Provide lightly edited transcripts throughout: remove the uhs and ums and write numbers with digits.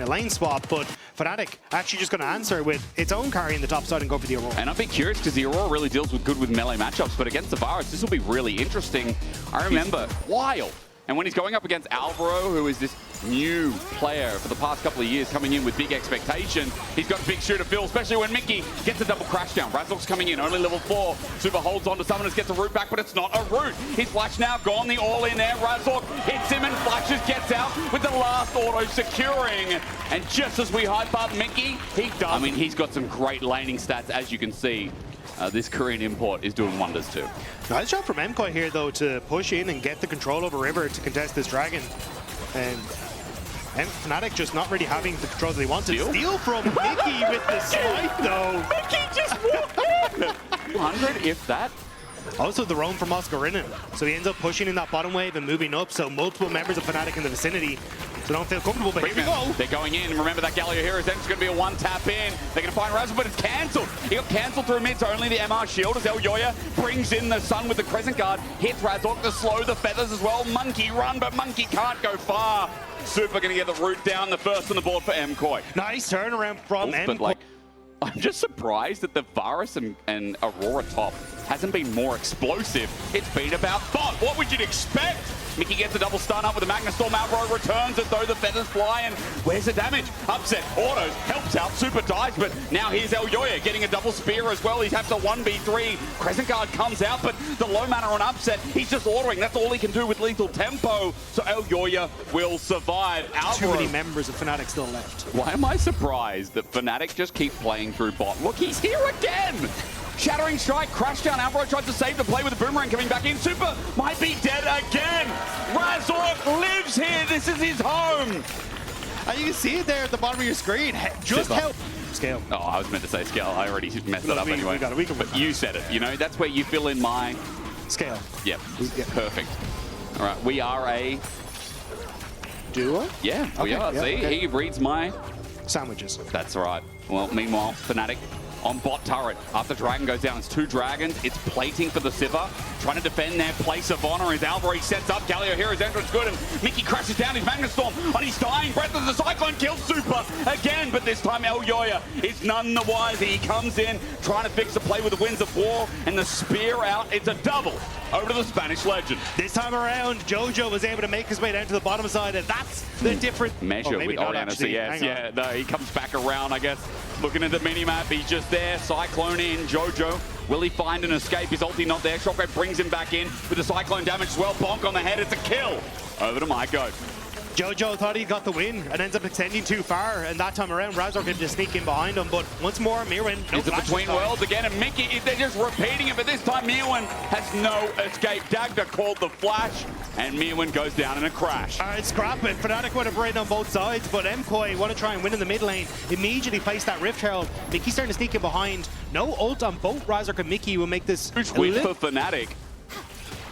a lane swap, but Fnatic actually just going to answer with its own carry in the top side and go for the Aurora. And I'd be curious because the Aurora really deals with good with melee matchups, but against the Varus, this will be really interesting. I remember, wild. And when he's going up against Alvaro, who is this new player for the past couple of years coming in with big expectations, he's got a big shooter feel, especially when Mickey gets a double crash down. Razork's coming in, only level 4. Super holds on to Summoners, gets a root back, but it's not a root. His flash now gone, the all-in air. Razork hits him and flashes, gets out with the last auto securing. And just as we hype up Mickey, he does. I mean, he's got some great laning stats, as you can see. This Korean import is doing wonders too. Nice job from MKOI here, though, to push in and get the control over River to contest this Dragon. And Fnatic just not really having the control that they wanted. Steal from Mickey with the smite, though. Mickey just walked in! 200, if that. Also the roam from Oscarinin. So he ends up pushing in that bottom wave and moving up. So multiple members of Fnatic in the vicinity. So don't feel comfortable, but here we go. They're going in. Remember that Galio Heroes End is going to be a one-tap in. They're going to find Razor, but it's cancelled. He got cancelled through mid, so only the MR shield as Elyoya brings in the Sun with the Crescent Guard. Hits Razork to slow the feathers as well. Monkey run, but Monkey can't go far. Super going to get the root down, the first on the board for MKOI. Nice turnaround from MKOI. But like, I'm just surprised that the Varus and Aurora top hasn't been more explosive. It's been about thought. What would you expect? Mickey gets a double stun up with the Magna Storm. Alvaro returns as though the feathers fly, and where's the damage? Upset autos, helps out, Super dies, but now here's Elyoya getting a double spear as well. He's have to 1v3. Crescent Guard comes out, but the low mana on Upset, he's just autoing. That's all he can do with lethal tempo, so Elyoya will survive. Too many members of Fnatic still left. Why am I surprised that Fnatic just keep playing through bot? Look, he's here again! Shattering Strike, crash down. Alvaro tries to save the play with the boomerang coming back in. Super might be dead again. Razork lives here. This is his home. And you can see it there at the bottom of your screen. Just help. Scale. Oh, I was meant to say scale. I already messed it up anyway. But you said it. You know, that's where you fill in my... Scale. Yep. Perfect. All right, we are a... Duo? Yeah, we are. See, he reads my... Sandwiches. That's right. Well, meanwhile, Fnatic on bot turret. After Dragon goes down, it's 2 dragons. It's plating for the Sivir. Trying to defend their place of honor as Alvaro sets up. Galio Hero's entrance good, and Mickey crashes down his Magna Storm on his dying breath as the Cyclone kills Super again, but this time Elyoya is none the wiser. He comes in, trying to fix the play with the Winds of War, and the spear out. It's a double over to the Spanish legend. This time around, Jojo was able to make his way down to the bottom side, and that's the different measure with Oriana. So yes, yeah, no, he comes back around, I guess. Looking at the minimap, he's just there. Cyclone in, Jojo. Will he find an escape? His ulti not there. Shockwave brings him back in with the Cyclone damage as well. Bonk on the head, it's a kill. Over to Maiko. Jojo thought he got the win and ends up extending too far, and that time around Razork had to sneak in behind him, but once more Mirwin, it's a between worlds again, and Mickey, they're just repeating it, but this time Mirwin has no escape. Dagda called the flash, and Mirwin goes down in a crash. All right, scrap it. Fnatic would have raided on both sides, but MKOI want to try and win in the mid lane. Immediately place that Rift Herald. Mickey's starting to sneak in behind. No ult on both Razork and Mickey will make this huge win for Fnatic.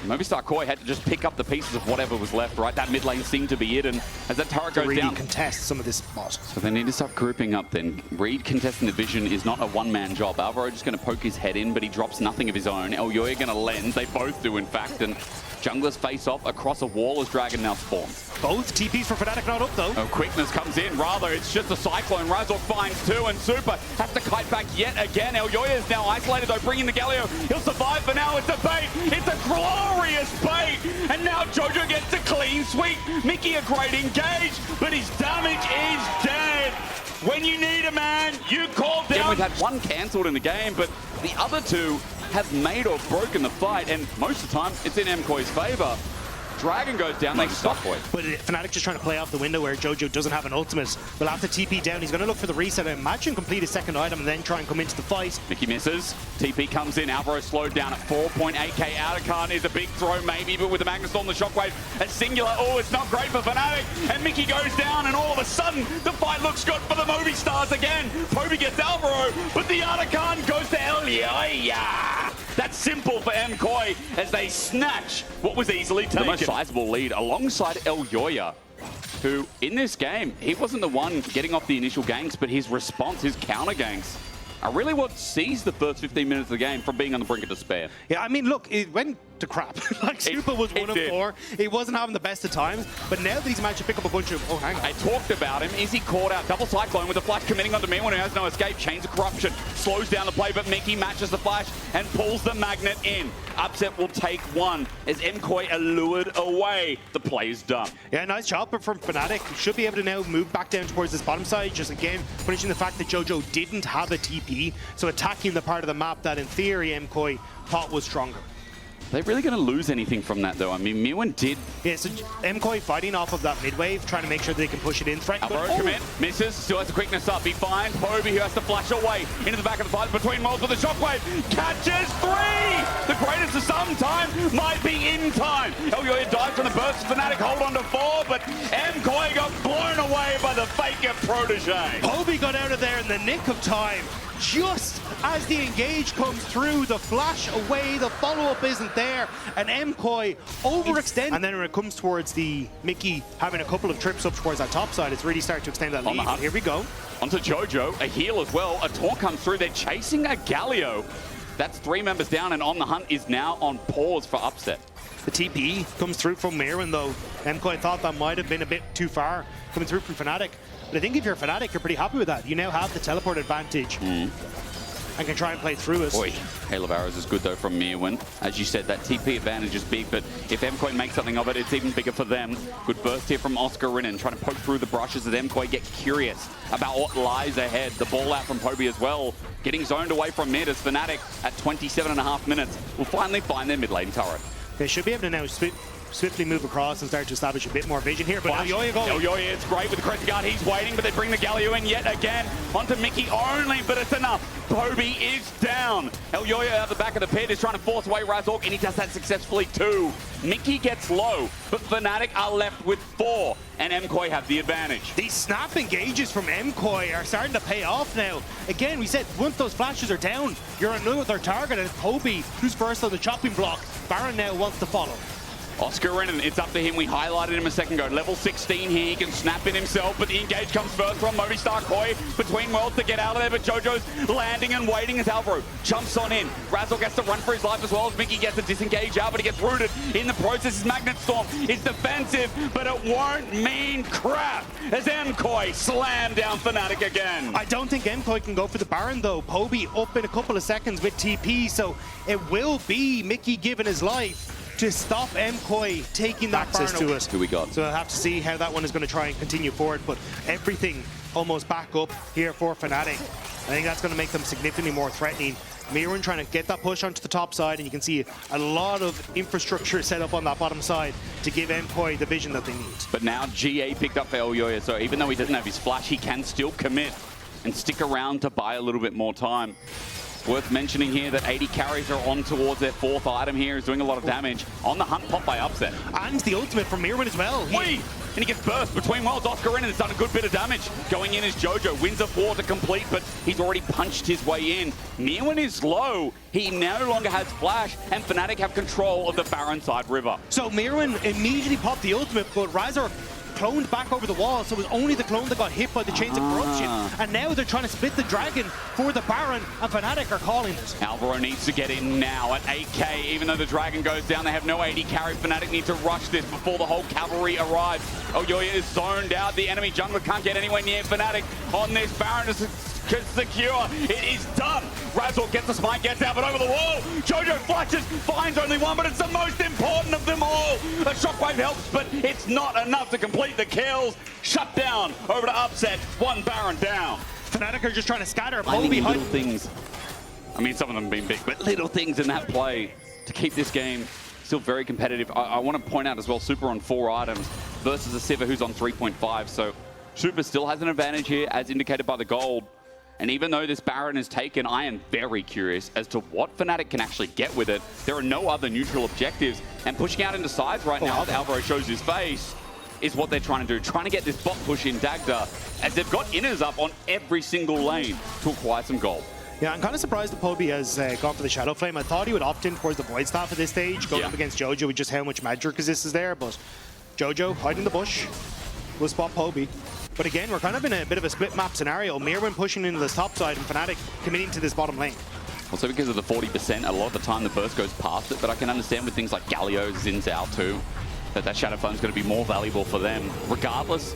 Movistar KOI had to just pick up the pieces of whatever was left, right? That mid lane seemed to be it, and as that turret goes really down... contest some of this bot. So they need to start grouping up then. Reed contesting the vision is not a one-man job. Alvaro just going to poke his head in, but he drops nothing of his own. Elyoya going to lens. They both do, in fact, and junglers face off across a wall as Dragon now spawns. Both TPs for Fnatic not up, though. Oh, quickness comes in. Rather, it's just a Cyclone. Razork finds 2, and Super has to kite back yet again. Elyoya is now isolated, though, bringing the Galio. He'll survive for now. It's a bait. It's a glorious bait. And now Jojo gets a clean sweep. Mickey a great engage, but his damage is dead. When you need a man, you call down. Yeah, we've had 1 cancelled in the game, but the other 2 have made or broken the fight, and most of the time, it's in MKOI's favor. Dragon goes down, they stop it. But Fnatic just trying to play off the window where Jojo doesn't have an ultimate. Will have to TP down. He's going to look for the reset. I imagine complete his second item and then try and come into the fight. Mickey misses. TP comes in. Alvaro slowed down at 4.8k. Outercard is a big throw maybe, but with the Magna Storm, the Shockwave, a singular. Oh, it's not great for Fnatic. And Mickey goes down, and all of a sudden, the fight looks good for the Movistars again. Chovy gets Alvaro, but the Outercard goes to Elyoya. That's simple for MKOI as they snatch what was easily taken. The most sizable lead alongside Elyoya, who in this game, he wasn't the one getting off the initial ganks, but his response, his counter ganks, are really what sees the first 15 minutes of the game from being on the brink of despair. Yeah, I mean, look, when to crap. Like, Super was 1 of 4. He wasn't having the best of times, but now that he's managed to pick up a bunch of... Oh, hang on. I talked about him. Is he caught out? Double Cyclone with the flash committing onto Mirwin, who has no escape. Chains of Corruption slows down the play, but Mickey matches the flash and pulls the magnet in. Upset will take 1 as MKOI are lured away. The play is done. Yeah, nice job from Fnatic. Should be able to now move back down towards this bottom side, just again punishing the fact that Jojo didn't have a TP, so attacking the part of the map that in theory MKOI thought was stronger. Are they really going to lose anything from that, though? I mean, Mirwin did... Yeah, so MKOI fighting off of that mid-wave, trying to make sure they can push it in. Threat commit, misses, still has the quickness up. He finds Chovy, who has to flash away into the back of the fight between walls with the shockwave. Catches 3! The greatest of some time might be in time. LEC dives from the burst. Fnatic hold on to 4, but MKOI got blown away by the faker protege. Chovy got out of there in the nick of time. Just as the engage comes through, the flash away, the follow-up isn't there, and MKOI overextend. And then when it comes towards the Mickey having a couple of trips up towards that top side, it's really starting to extend that lead. Here we go. Onto Jojo, a heal as well. A taunt comes through. They're chasing a Galio. That's 3 members down, and On the Hunt is now on pause for Upset. The TP comes through from Mirwin, though. MKOI thought that might have been a bit too far coming through from Fnatic. But I think if you're Fnatic, you're pretty happy with that. You now have the teleport advantage and can try and play through us. Boy, Hail of Arrows is good, though, from Mirwin. As you said, that TP advantage is big, but if MKOI makes something of it, it's even bigger for them. Good burst here from Oscar Rinnan, trying to poke through the brushes as MKOI get curious about what lies ahead. The ball out from Chovy as well, getting zoned away from mid as Fnatic at 27.5 minutes will finally find their mid lane turret. They should be able to now swiftly move across and start to establish a bit more vision here, but LEC, it's great with the Crescent Guard. He's waiting, but they bring the Galio in yet again onto Mickey only, but it's enough. Chovy is down. LEC out the back of the pit is trying to force away Razork, and he does that successfully too. Mickey gets low, but Fnatic are left with 4, and MKOI have the advantage. These snap engages from MKOI are starting to pay off now. Again, we said once those flashes are down, you're another target, and Chovy, who's first on the chopping block. Baron now wants to follow. Oscar Rinnan, it's up to him. We highlighted him a second ago. Level 16 here, he can snap it himself, but the engage comes first from Movistar Koi between worlds to get out of there, but Jojo's landing and waiting as Alvaro jumps on in. Razork gets to run for his life as well as Mickey gets to disengage out, but he gets rooted in the process. His Magnet Storm is defensive, but it won't mean crap as MKOI slam down Fnatic again. I don't think MKOI can go for the Baron though. Chovy up in a couple of seconds with TP, so it will be Mickey giving his life to stop MKOI taking that access to us. Who we got? So I'll have to see how that one is going to try and continue forward, but everything almost back up here for Fnatic. I think that's going to make them significantly more threatening. Mirwin trying to get that push onto the top side, and you can see a lot of infrastructure set up on that bottom side to give MKOI the vision that they need. But now GA picked up for LEC, so even though he doesn't have his flash, he can still commit and stick around to buy a little bit more time. Worth mentioning here that 80 carries are on towards their 4th item here, is doing a lot of damage. On the Hunt, pop by Upset. And the ultimate from Mirwin as well. And he gets burst between worlds. Oscar Rinnan has done a good bit of damage. Going in as Jojo, wins a 4 to complete, but he's already punched his way in. Mirwin is low. He no longer has flash, and Fnatic have control of the Baron side river. So Mirwin immediately popped the ultimate, but Razork cloned back over the wall, so it was only the clone that got hit by the chains of corruption. And now they're trying to split the dragon for the Baron, and Fnatic are calling it. Alvaro needs to get in now at 8k. Even though the dragon goes down, they have no AD carry. Fnatic need to rush this before the whole cavalry arrives. Yoya is zoned out. The enemy jungler can't get anywhere near Fnatic on this. Baron is secure. It is done. Razork gets the smite, gets out, but over the wall. Jojo flashes, finds only one, but it's the most important of them all. A shockwave helps, but it's not enough to complete the kills. Shut down over to Upset. 1 Baron down. Fnatic are just trying to scatter. Finding little things. I mean, some of them have been big, but little things in that play to keep this game still very competitive. I want to point out as well, Super on 4 items versus a Sivir who's on 3.5. So Super still has an advantage here, as indicated by the gold. And even though this Baron is taken, I am very curious as to what Fnatic can actually get with it. There are no other neutral objectives. And pushing out into sides right now, as Alvaro shows his face, is what they're trying to do. Trying to get this bot push in Dagda, as they've got inners up on every single lane to acquire some gold. Yeah, I'm kind of surprised that Chovy has gone for the Shadow Flame. I thought he would opt in towards the Void Staff at this stage, going up against Jojo with just how much magic resist is there. But Jojo, hiding in the bush, will spot Chovy. But again, we're kind of in a bit of a split map scenario. Mirwin pushing into this top side and Fnatic committing to this bottom lane. Also because of the 40%, a lot of the time the burst goes past it, but I can understand with things like Galio, Xin Zhao too, that Shadow Fun's going to be more valuable for them. Regardless,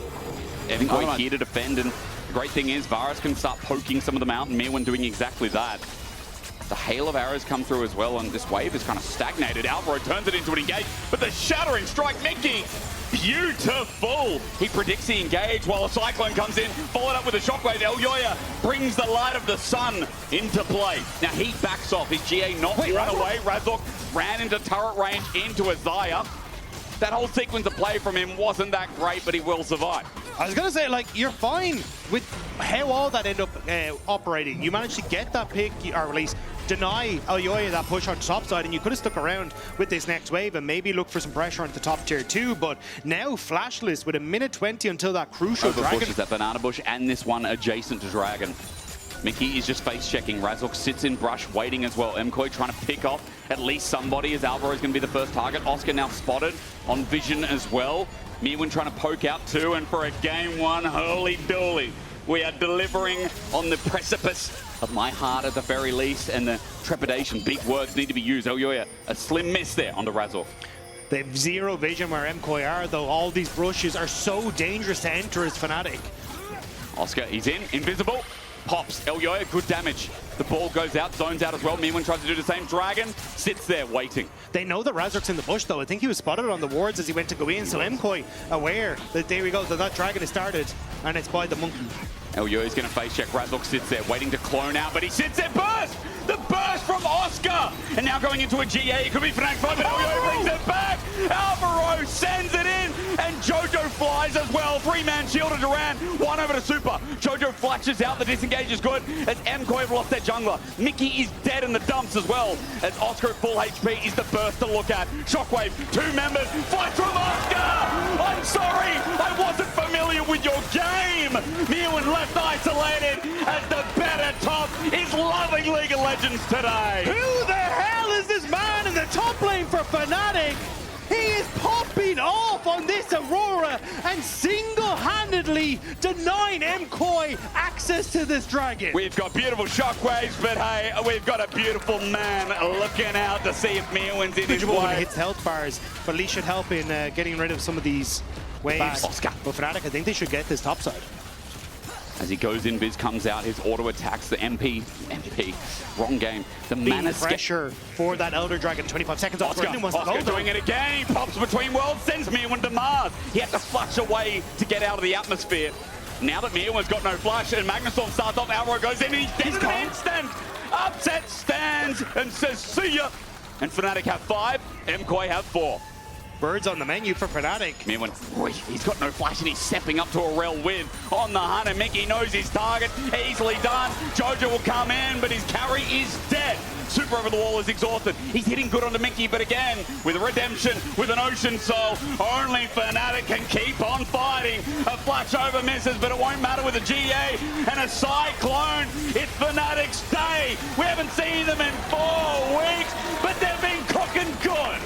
MKOI here to defend, and the great thing is Varus can start poking some of them out, and Mirwin doing exactly that. The hail of arrows come through as well, and this wave is kind of stagnated. Alvaro turns it into an engage, but the shattering strike, Mickey, beautiful. He predicts the engage while a cyclone comes in, followed up with a shockwave. Elyoya brings the light of the sun into play. Now he backs off. His GA not run away. Razork ran into turret range into a Xayah. That whole sequence of play from him wasn't that great, but he will survive. I was going to say, like, you're fine with how all that ended up operating. You managed to get that pick, or at least deny Elyoya that push on the top side, and you could have stuck around with this next wave and maybe look for some pressure on the top tier 2, but now flashless with a minute 20 until that crucial dragon. Pushes that banana bush and this one adjacent to dragon. Mickey is just face checking. Razork sits in brush, waiting as well. MKOI trying to pick off at least somebody, as Alvaro is going to be the first target. Oscar now spotted on vision as well. Mirwin trying to poke out too, and for a game one, holy dooly. We are delivering on the precipice of my heart at the very least, and the trepidation. Big words need to be used. Elyoya, a slim miss there onto Razork. They have zero vision where MKOI are, though. All these brushes are so dangerous to enter as Fnatic. Oscar, he's in, invisible. Pops, Elyoya, good damage. The ball goes out, zones out as well. Mirwin tries to do the same. Dragon sits there waiting. They know that Razork's in the bush, though. I think he was spotted on the wards as he went to go in, so MKOI aware that there we go, that dragon has started, and it's by the monkey. Elyoya's going to face check. Razork sits there waiting to clone out, but he sits there. Burst! The burst from Oscar! And now going into a GA. It could be Fnatic 5, but Elyoya brings it back. Alvaro sends it in, and Jojo flies as well. 3-man shield to Duran. One over to Super. Jojo flashes out. The disengage is good as MKOI have lost their jungler. Mickey is dead in the dumps as well, as Oscar at full HP is the burst to look at. Shockwave, 2 members. Flight from Oscar! I'm sorry, I wasn't familiar with your game. Mirwin left isolated as the better top is loving League of Legends today. Who the hell is this man in the top lane for Fnatic? He is popping off on this Aurora and single-handedly denying MKOI access to this dragon. We've got beautiful shockwaves, but hey, we've got a beautiful man looking out to see if Mirwin's in his way. When it hits health bars, but at least should help in getting rid of some of these waves. Oscar. But Fnatic, I think they should get this top side. As he goes in, Viz comes out, his auto attacks, the MP, wrong game. The mana pressure for that Elder Dragon, 25 seconds off. Oscar doing it again, he pops between worlds, sends Mirwin to Mars. He had to flush away to get out of the atmosphere. Now that Mirwin's got no flush and Magnustorm starts off, Alvaro goes in and he's dead in an instant. Upset stands and says, see ya. And Fnatic have 5, MKOI have 4. Birds on the menu for Fnatic. Mirwin, he's got no flash and he's stepping up to a Rel win on the hunt, and Mickey knows his target. Easily done. Jojo will come in, but his carry is dead. Super over the wall is exhausted. He's hitting good onto Mickey, but again, with a redemption, with an Ocean Soul, only Fnatic can keep on fighting. A flash over misses, but it won't matter with a GA and a Cyclone. It's Fnatic's day. We haven't seen them in 4 weeks, but they've been cooking good.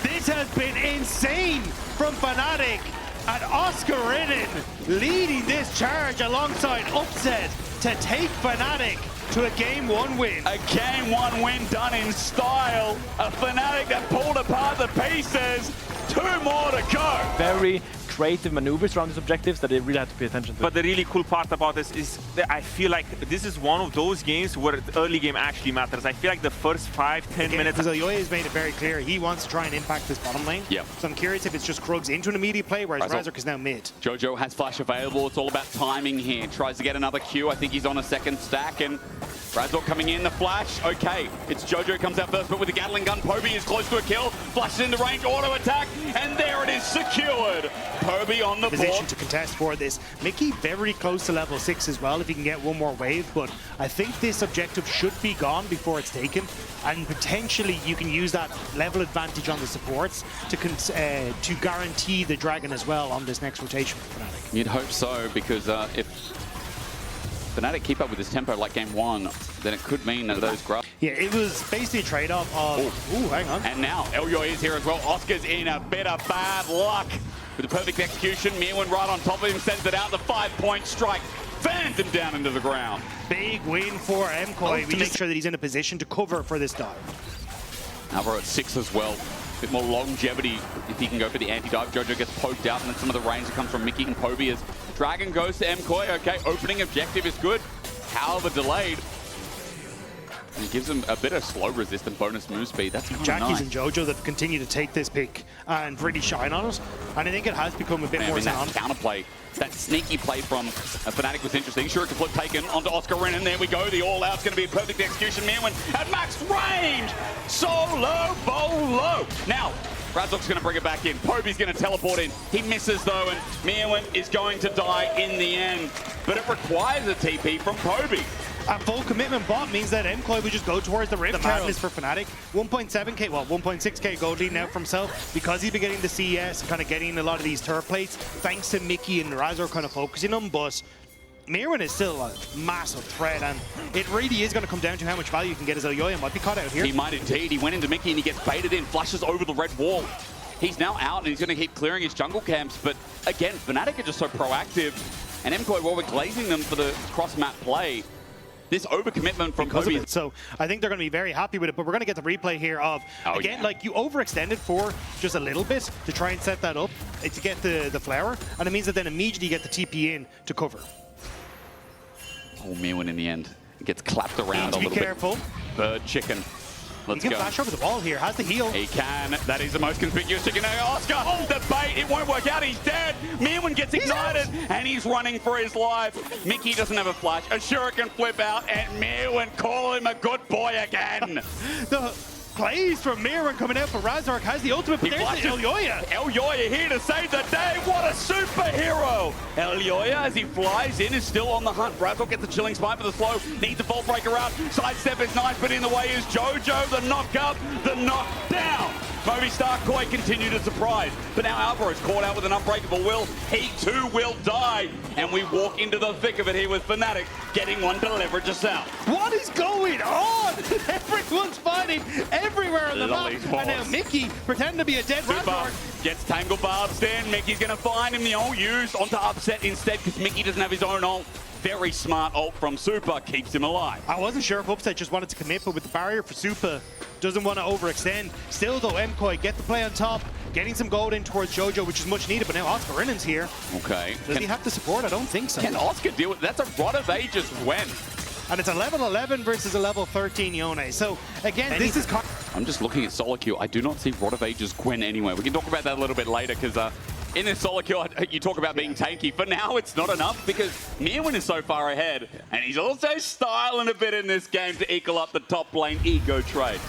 This has been insane from Fnatic, and Oscar Ridden leading this charge alongside Upset to take Fnatic to a Game 1 win. A Game 1 win done in style. A Fnatic that pulled apart the pieces. 2 more to go. Very creative maneuvers around these objectives that they really have to pay attention to. But the really cool part about this is that I feel like this is one of those games where the early game actually matters. I feel like the first 5-10 minutes... Because Elyoya has made it very clear he wants to try and impact this bottom lane. Yep. So I'm curious if it's just Krugs into an immediate play, whereas Razork is now mid. Jojo has flash available. It's all about timing here. Tries to get another Q. I think he's on a second stack, and Razork coming in, the flash. Okay, it's Jojo comes out first, but with the Gatling gun, Chovy is close to a kill. Flashes into range, auto attack, and there it is, secured. Chovy on the Position to contest for this. Mickey very close to level 6 as well if he can get one more wave, but I think this objective should be gone before it's taken, and potentially you can use that level advantage on the supports to guarantee the dragon as well on this next rotation for Fnatic. You'd hope so, because if Fnatic keep up with this tempo like Game 1, then it could mean that those grubs... Yeah, it was basically a trade-off of... Ooh, hang on. And now Elyoya is here as well. Oscar's in a bit of bad luck. With the perfect execution, Mirwin right on top of him, sends it out, the 5-point strike. fans him down into the ground. Big win for MKOI to make sure that he's in a position to cover for this dive. Alvaro at 6 as well. Bit more longevity if he can go for the anti-dive. Jojo gets poked out, and then some of the range that comes from Mickey and Chovy as Dragon goes to MKOI. Okay, opening objective is good. However, delayed. And it gives him a bit of slow resist and bonus move speed. That's kind of Jackies nice. and Jojo that continue to take this pick and really shine on it. And I think it has become a bit more that sound. counterplay, that sneaky play from Fnatic was interesting. Shuriken flip taken onto Oscar Ren, and there we go. The all-out's going to be a perfect execution. Mirwin at max range. Solo bolo. Now, Razork's going to bring it back in. Poby's going to teleport in. He misses, though, and Mirwin is going to die in the end. But it requires a TP from Poby. A full commitment bot means that MKOI would just go towards the Rift. The madness for Fnatic. 1.7k, well, 1.6k gold lead now for himself. Because he's been getting the CES and kind of getting a lot of these turret plates, thanks to Mickey and Razor kind of focusing on. But Mirwin is still a massive threat, and it really is going to come down to how much value you can get as Elyoya. Might be caught out here. He might indeed. He went into Mickey and he gets baited in, flushes over the red wall. He's now out and he's going to keep clearing his jungle camps. But again, Fnatic are just so proactive. And MKOI, while we're glazing them for the cross-map play, this overcommitment from Chovy. So I think they're going to be very happy with it, but we're going to get the replay here of, again, like you overextended for just a little bit to try and set that up to get the flower, and it means that then immediately you get the TP in to cover. Oh, Mirwin in the end gets clapped around a little bit. Be careful. Bird chicken. Let's he can go. flash over the wall here, has the heal. He can. That is the most conspicuous chicken. Oscar, the bait, it won't work out. He's dead. Mirwin gets ignited and he's running for his life. Mickey doesn't have a flash. A Shuriken flip out and Mirwin call him a good boy again. The plays from Mirwin coming out for Razork has the ultimate, but there's the Elyoya. Elyoya here to save the day. What a superhero. Elyoya, as he flies in, is still on the hunt. Razork gets the chilling spike for the slow. Needs a vault breaker out. Sidestep is nice, but in the way is Jojo. The knock up, the knock down. Movistar Koi continue to surprise, but now Alvaro's caught out with an unbreakable will. He too will die, and we walk into the thick of it here with Fnatic, getting one to leverage us out. What is going on? Everyone's fighting everywhere on the map, and now Mickey pretending to be a dead Razork. Gets Tangle Barbs in. Mickey's going to find him. The ult used onto Upset instead because Mickey doesn't have his own ult. Very smart ult from Super, keeps him alive. I wasn't sure if Upset just wanted to commit, but with the barrier for Super, doesn't want to overextend. Still though, MKOI get the play on top, getting some gold in towards Jojo, which is much needed, but now Oscar Rinnan's here. Okay. Does he have the support? I don't think so. Can Oscar deal with that? That's a Rod of Ages Gwen. And it's a level 11 versus a level 13 Yone. So again, this is... I'm just looking at solo queue. I do not see Rod of Ages Gwen anywhere. We can talk about that a little bit later because in this solo queue, you talk about being tanky. For now, it's not enough because Mirwin is so far ahead. And he's also styling a bit in this game to equal up the top lane ego trade.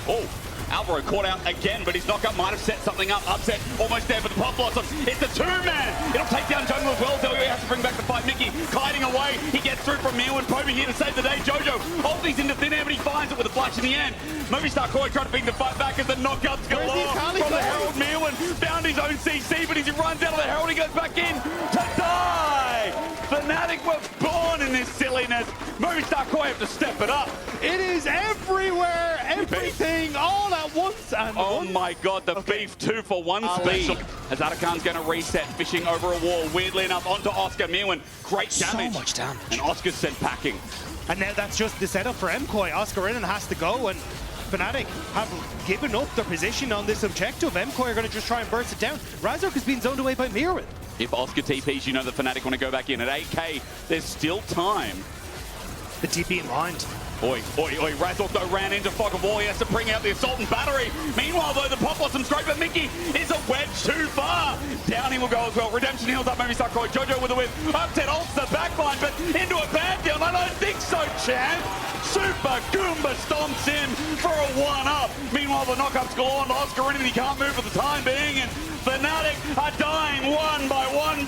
Oh, Alvaro caught out again, but his knockup might have set something up. Upset almost there for the Pop Blossom. It's a two-man. It'll take down Jungle as well. Delio has to bring back the fight. Mickey kiting away. He gets through from Mirwin. Poby here to save the day. Jojo ulties into thin air, but he finds it with a flash in the end. Movistar Koi trying to bring the fight back as the knockouts galore from the Herald. Mirwin found his own CC, but as he runs out of the Herald, he goes back in to die. Fnatic were born in this silliness. Movistar Koi have to step it up. It is everywhere, everything, all at once. And oh my god, the beef 2-for-1 special. As Atakan's going to reset, fishing over a wall. Weirdly enough, onto Oscar. Mirwin, great damage. So much damage. And Oscar's sent packing. And now that's just the setup for MKOI. Oscar Rinnan has to go, and Fnatic have given up their position on this objective. MKOI are going to just try and burst it down. Razork has been zoned away by Mirwin. If Oscar TPs, you know that Fnatic want to go back in. At 8k, there's still time. The TP in mind. Oi, oi, oi. Razork though ran into fog of war. He has to bring out the assault and battery. Meanwhile though, the Pop Blossom's great, but Mickey is a wedge too far. Down he will go as well. Redemption heals up Movistar Koi. Jojo with a whip. Upset ults the backline, but into a Pantheon. I don't think so, champ. Super Goomba stomps in for a 1-up. Meanwhile, the knockup's gone. Oscar Rinnan, he can't move for the time being, and Fnatic are dying one by one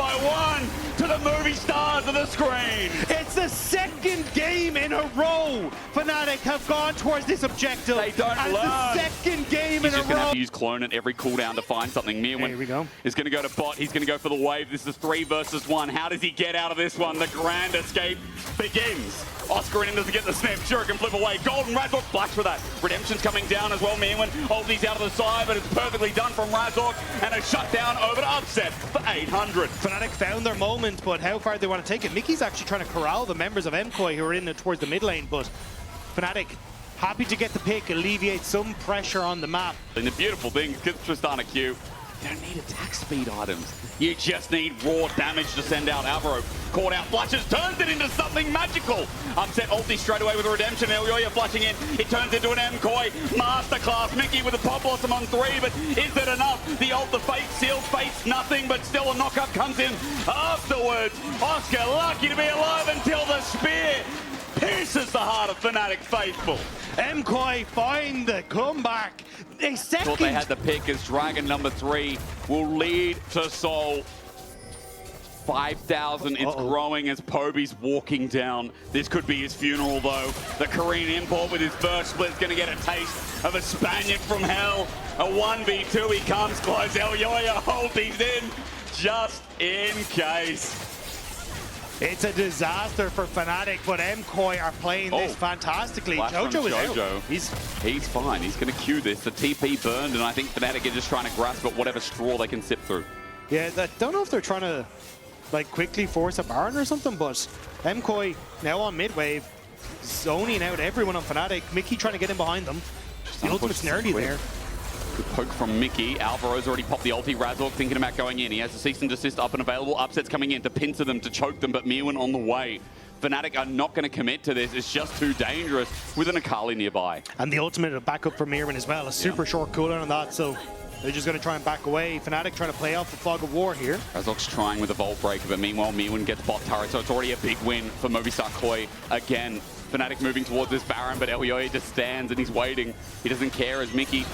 to the movie stars of the screen. It's the second game in a row Fnatic have gone towards this objective. They don't learn. The second game in a row. He's just going to have to use clone at every cooldown to find something. Mirwin Here we go. is going to go to bot. He's going to go for the wave. This is 3 versus 1. How does he get out of this one? The grand escape begins. Oscar Rinnan doesn't get the snap. Shuriken flip away. Golden Razork flash for that. Redemption's coming down as well. Mirwin holds these out of the side, but it's perfectly done from Razork. And a shutdown over to Upset for 800. Fnatic found their moment moment, but how far they want to take it. Mickey's actually trying to corral the members of MKOI who are in towards the mid lane, but Fnatic happy to get the pick, alleviate some pressure on the map. And the beautiful thing, because it's just on a queue, you don't need attack speed items. You just need raw damage to send out. Alvaro caught out, flushes, turns it into something magical. Upset ulti straight away with a redemption. Elyoya flushing in. It turns into an MKOI masterclass. Mickey with a pop blossom on 3, but is it enough? The ult, the fate, sealed fates, nothing, but still a knockup comes in afterwards. Oscar lucky to be alive until the spear pierces the heart of Fnatic faithful. MKOI find the comeback. A second. Thought they had the pick as Dragon number 3 will lead to Seoul. 5,000, it's growing as Poby's walking down. This could be his funeral though. The Korean import with his first split is going to get a taste of a Spaniard from hell. A 1v2, he comes close. Elyoya holds these in just in case. It's a disaster for Fnatic, but MKOI are playing this fantastically. Jojo is out. He's fine. He's going to queue this. The TP burned, and I think Fnatic are just trying to grasp at whatever straw they can sip through. Yeah, I don't know if they're trying to like quickly force a Baron or something, but MKOI now on mid wave, zoning out everyone on Fnatic. Mickey trying to get in behind them. The ultimate's nearly there. Good poke from Mickey. Alvaro's already popped the ulti. Razork thinking about going in. He has a cease and desist up and available. Upset's coming in to pincer them, to choke them, but Mewin on the way. Fnatic are not going to commit to this. It's just too dangerous with an Akali nearby. And the ultimate backup from Mewin as well. A super short cooldown on that, so they're just going to try and back away. Fnatic trying to play off the fog of war here. Razork's trying with a Vault Breaker, but meanwhile Mewin gets bot turret, so it's already a big win for Movistar KOI again. Fnatic moving towards this Baron, but Elyoya just stands and he's waiting. He doesn't care as Mickey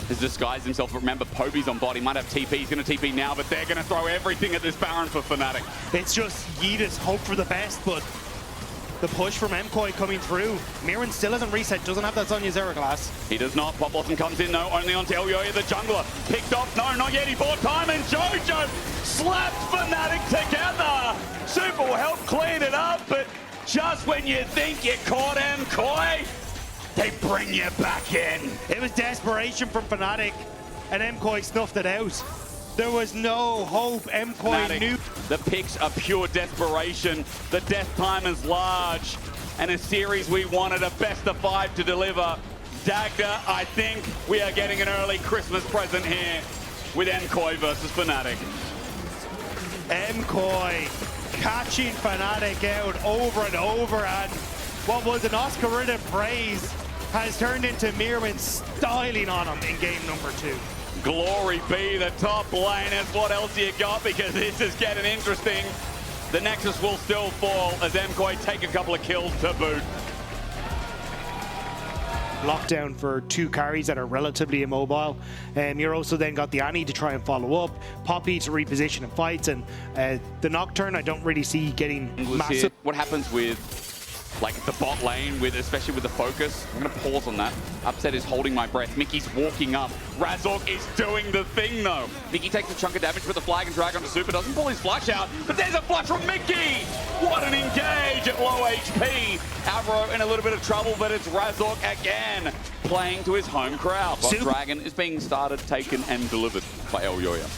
has disguised himself. But remember, Poby's on bot. He might have TP. He's going to TP now, but they're going to throw everything at this Baron for Fnatic. It's just Yeetus hope for the best, but the push from MKOI coming through. Mirren still hasn't reset, doesn't have that Zhonya Zero Glass. He does not. Pop Blossom comes in, though, only onto Elyoya, the jungler. Picked off, no, not yet. He bought time, and Jojo slapped Fnatic together. Super will help clean it up, but just when you think you caught MKOI, they bring you back in. It was desperation from Fnatic, and MKOI snuffed it out. There was no hope. MKOI knew. The picks are pure desperation. The death time is large. And a series we wanted a best of 5 to deliver. Dagda, I think we are getting an early Christmas present here with MKOI versus Fnatic. MKOI catching Fnatic out over and over, and what was an Oscar-ridden praise has turned into Mirwin styling on him in game number 2. Glory be the top laners. What else you got? Because this is getting interesting. The Nexus will still fall as MKOI take a couple of kills to boot. Lockdown for 2 carries that are relatively immobile. You're also then got the Annie to try and follow up, Poppy to reposition in fights, and the Nocturne I don't really see getting massive. What happens with like the bot lane, especially with the focus? I'm going to pause on that. Upset is holding my breath. Mickey's walking up. Razork is doing the thing though. Mickey takes a chunk of damage with the flag and drag onto Super. Doesn't pull his flash out, but there's a flash from Mickey! What an engage at low HP. Alvaro in a little bit of trouble, but it's Razork again playing to his home crowd. But Dragon is being started, taken, and delivered by Elyoya.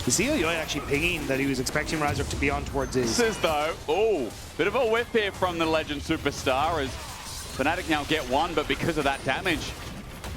You see Elyoya actually pinging that he was expecting Razork to be on towards his. This is though, oh, bit of a whiff here from the Legend Superstar as Fnatic now get one, but because of that damage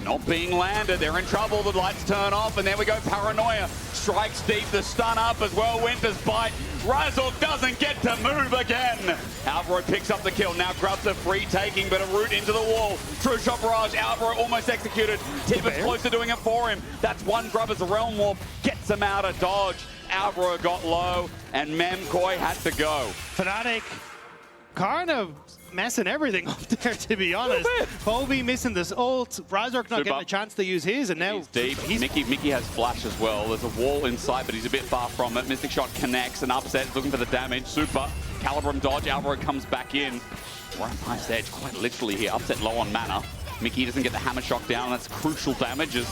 not being landed, they're in trouble. The lights turn off, and there we go. Paranoia strikes deep, the stun up as well. Winter's bite. Razork doesn't get to move again. Alvaro picks up the kill. Now grabs a free taking, but a route into the wall. True shot barrage. Alvaro almost executed. Tibbet's close to doing it for him. That's one grab as a realm warp gets him out of dodge. Alvaro got low, and MKOI had to go. Fnatic kind of messing everything up there, to be honest. Chovy missing this ult, Razork not getting a chance to use his, and now he's deep. Mickey has flash as well. There's a wall inside, but he's a bit far from it. Mystic Shot connects, and Upset is looking for the damage. Super, Calibrum dodge, Alvaro comes back in. We're on nice edge, quite literally here. Upset low on mana. Mickey doesn't get the hammer shock down, that's crucial damage as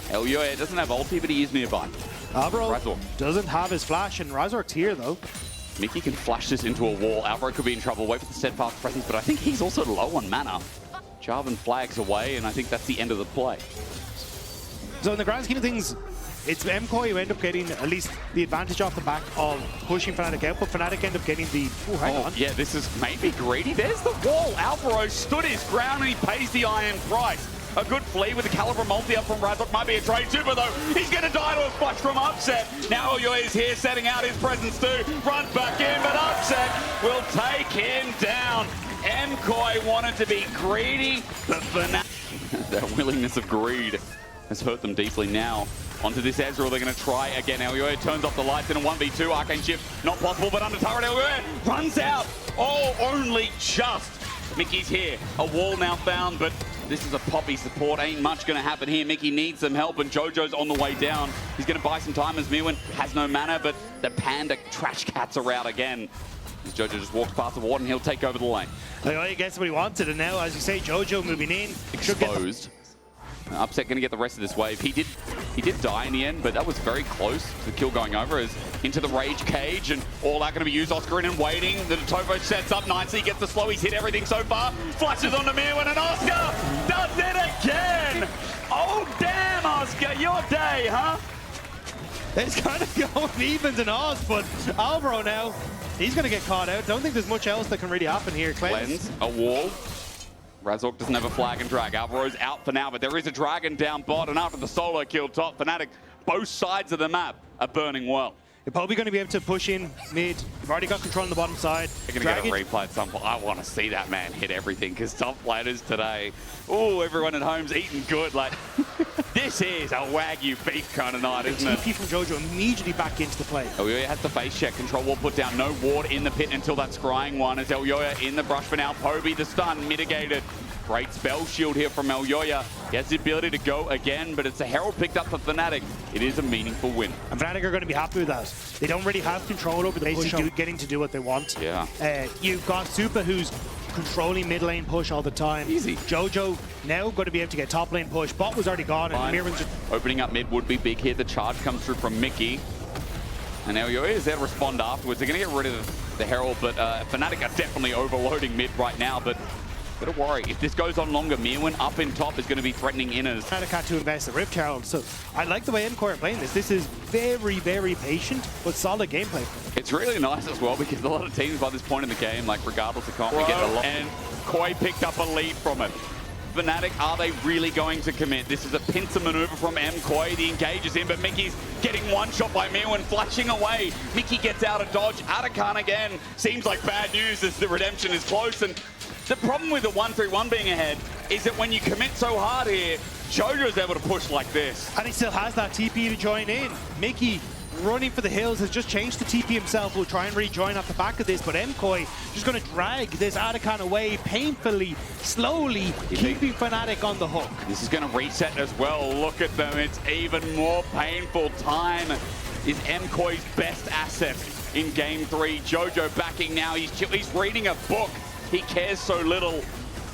Elyoya doesn't have ulti, but he is nearby. Alvaro doesn't have his flash, and Razork's here though. Mickey can flash this into a wall. Alvaro could be in trouble. Wait for the steadfast presence, but I think he's also low on mana. Jarvan flags away, and I think that's the end of the play. So in the grand scheme of things, it's MKOI who end up getting at least the advantage off the back of pushing Fnatic out, but Fnatic end up getting the... Oh, hang on. Yeah, this is maybe greedy. There's the wall. Alvaro stood his ground and he pays the iron price. A good flee with the caliber multi up from Razok. Might be a trade super though. He's going to die to a flush from Upset. Now Elyoya is here setting out his presence too. Runs back in, but Upset will take him down. MKOI wanted to be greedy, but Fnatic, their willingness of greed has hurt them deeply now. Onto this Ezreal, they're going to try again. Elyoya turns off the lights in a 1v2. Arcane Shift, not possible, but under turret, Elyoya runs out. Oh, only just. Mickey's here. A wall now found, but this is a Poppy support. Ain't much going to happen here. Mickey needs some help, and Jojo's on the way down. He's going to buy some time as Mirwin has no mana, but the Panda Trash Cats are out again. As Jojo just walks past the ward, and he'll take over the lane. Elyoya gets what he wanted, and now, as you say, Jojo moving in. Exposed. Upset going to get the rest of this wave. He did die in the end, but that was very close to the kill going over as into the Rage Cage, and all that going to be used. Oscar in and waiting. The Tovo sets up nicely, gets the slow. He's hit everything so far. Flushes onto Mirwin, and Oscar does it again. Oh, damn, Oscar, your day, huh? It's kind of going evens and odds, but Alvaro now, he's going to get caught out. Don't think there's much else that can really happen here. Cleanse, a wall. Razok doesn't have a flag and drag. Alvaro's out for now, but there is a dragon down bot, and after the solo kill top, Fnatic, both sides of the map are burning well. You're probably going to be able to push in mid. You've already got control on the bottom side. They're going to get a replay at some point. I want to see that man hit everything, because top players today, oh, everyone at home's eating good. Like, this is a Wagyu beef kind of night, isn't it? TP from Jojo immediately back into the play. Elyoya has the face check. Control wall put down. No ward in the pit until that scrying one. As Elyoya in the brush for now. Poby the stun mitigated. Great spell shield here from Elyoya. He has the ability to go again, but it's a Herald picked up for Fnatic. It is a meaningful win. And Fnatic are going to be happy with that. They don't really have control over the push, getting to do what they want. Yeah. You've got Supa, who's controlling mid lane push all the time. Easy. Jojo now going to be able to get top lane push. Bot was already gone, and Mirwin's just... Opening up mid would be big here. The charge comes through from Mickey. And Elyoya is there to respond afterwards. They're going to get rid of the Herald, but Fnatic are definitely overloading mid right now, but don't worry, if this goes on longer, Mirwin up in top is going to be threatening inners. Fnatic had to invest the Rift Herald, so I like the way MKOI are playing this. This is very, very patient, but solid gameplay. It's really nice as well, because a lot of teams by this point in the game, like regardless of comp, we get a lot. And Koi picked up a lead from it. Fnatic, are they really going to commit? This is a pincer maneuver from MKOI. The engage is in, but Mickey's getting one shot by Mirwin, flashing away. Mickey gets out of dodge. Atakan again. Seems like bad news as the redemption is close. And the problem with the 1-3-1 being ahead is that when you commit so hard here, Jojo's able to push like this. And he still has that TP to join in. Mickey running for the hills has just changed the TP himself. Will try and rejoin off the back of this, but MKOI just going to drag this Atakan away painfully, slowly, keeping Fnatic on the hook. This is going to reset as well. Look at them. It's even more painful. Time is MKOI's best asset in Game 3. Jojo backing now. He's reading a book. He cares so little.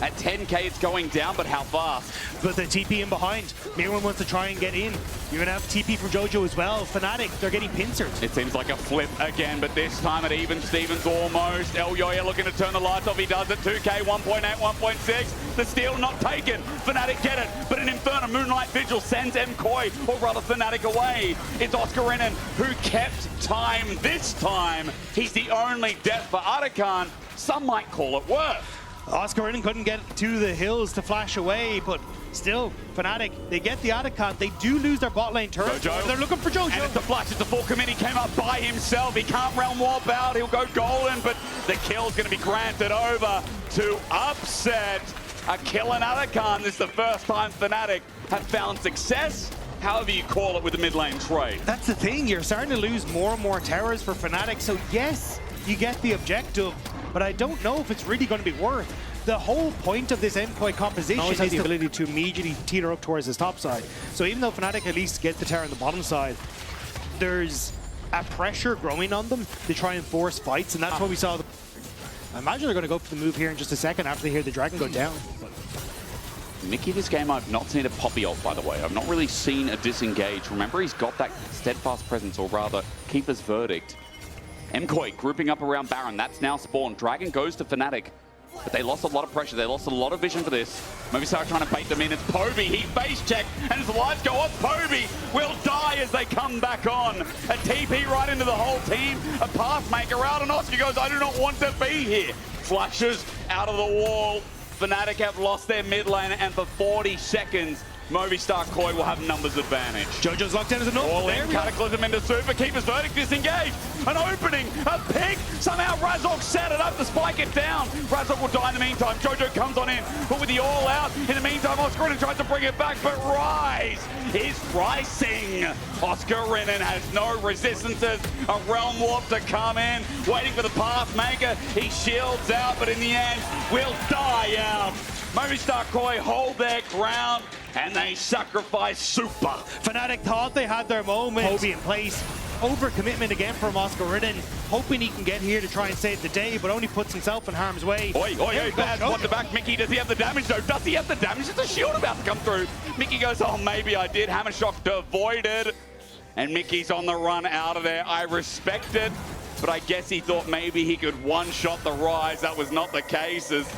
At 10k, it's going down, but how fast? But the TP in behind. Mirwin wants to try and get in. You're going to have TP from Jojo as well. Fnatic, they're getting pincered. It seems like a flip again, but this time at even Stevens almost. Elyoya looking to turn the lights off. He does it. 2k, 1.8, 1.6. The steal not taken. Fnatic get it, but an Inferno Moonlight Vigil sends MKOI, or rather Fnatic, away. It's Oscar Renan who kept time this time. He's the only death for Atakan. Some might call it worth. Oscar Renan couldn't get to the hills to flash away, but still, Fnatic, they get the Atakan. They do lose their bot lane turret. They're looking for Jojo. And it's the flash. It's the full commit. He came up by himself. He can't realm warp out. He'll go golden, but the kill's going to be granted over to Upset. A kill in Atakan. This is the first time Fnatic have found success, however you call it, with the mid lane trade. That's the thing. You're starting to lose more and more towers for Fnatic, so yes, you get the objective, but I don't know if it's really going to be worth. The whole point of this MKOI composition is the ability to immediately teeter up towards his top side. So even though Fnatic at least get the tower on the bottom side, there's a pressure growing on them to try and force fights, and that's what we saw. I imagine they're going to go for the move here in just a second after they hear the dragon go down. Mickey, this game, I've not seen a Poppy ult, by the way. I've not really seen a disengage. Remember, he's got that steadfast presence, or rather, Keeper's Verdict. MKOI grouping up around Baron. That's now spawned. Dragon goes to Fnatic. But they lost a lot of pressure. They lost a lot of vision for this. Movistar trying to bait them in. It's Chovy. He face checked, and his lights go off. Chovy will die as they come back on. A TP right into the whole team. A path maker out, and Oscar goes, I do not want to be here. Flashes out of the wall. Fnatic have lost their mid lane, and for 40 seconds, Movistar KOI will have numbers advantage. Jojo's locked in as enough. All in, Cataclysm into Super, Keeper's Verdict disengaged. An opening, a pick. Somehow Razork set it up to spike it down. Razork will die in the meantime. Jojo comes on in, but with the all out. In the meantime, Oscar tries to bring it back, but Rise is rising. Oscar Rinnan has no resistances. A Realm Warp to come in, waiting for the path maker. He shields out, but in the end, will die out. Movistar KOI hold their ground, and they sacrifice Super. Fnatic thought they had their moment. Chovy in place. Overcommitment again from Oscar Rinnan, hoping he can get here to try and save the day, but only puts himself in harm's way. Bad one to back. Mickey, does he have the damage though? Does he have the damage? There's a shield about to come through. Mickey goes, oh, maybe I did. Hammer Shock devoided. And Mickey's on the run out of there. I respect it, but I guess he thought maybe he could one-shot the Rise. That was not the case, as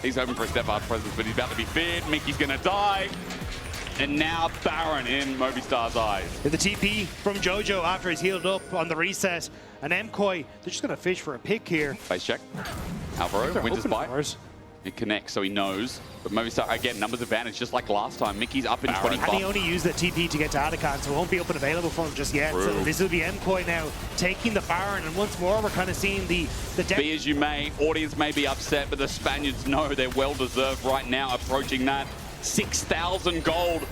he's hoping for a step-up presence, but he's about to be feared. Mickey's gonna die. And now Baron in Movistar's eyes. The TP from Jojo after he's healed up on the reset. And MKOI, they're just gonna fish for a pick here. Face check. Alvaro wins his bite. It connects, so he knows. But Movistar, again, numbers advantage, just like last time. Mickey's up in 25. And he only used that TP to get to Adakan, so it won't be up and available for him just yet. True. So this will be MKOI now taking the Baron, and once more we're kind of seeing the depth. Be as you may, audience may be upset, but the Spaniards know they're well-deserved right now, approaching that 6,000 gold.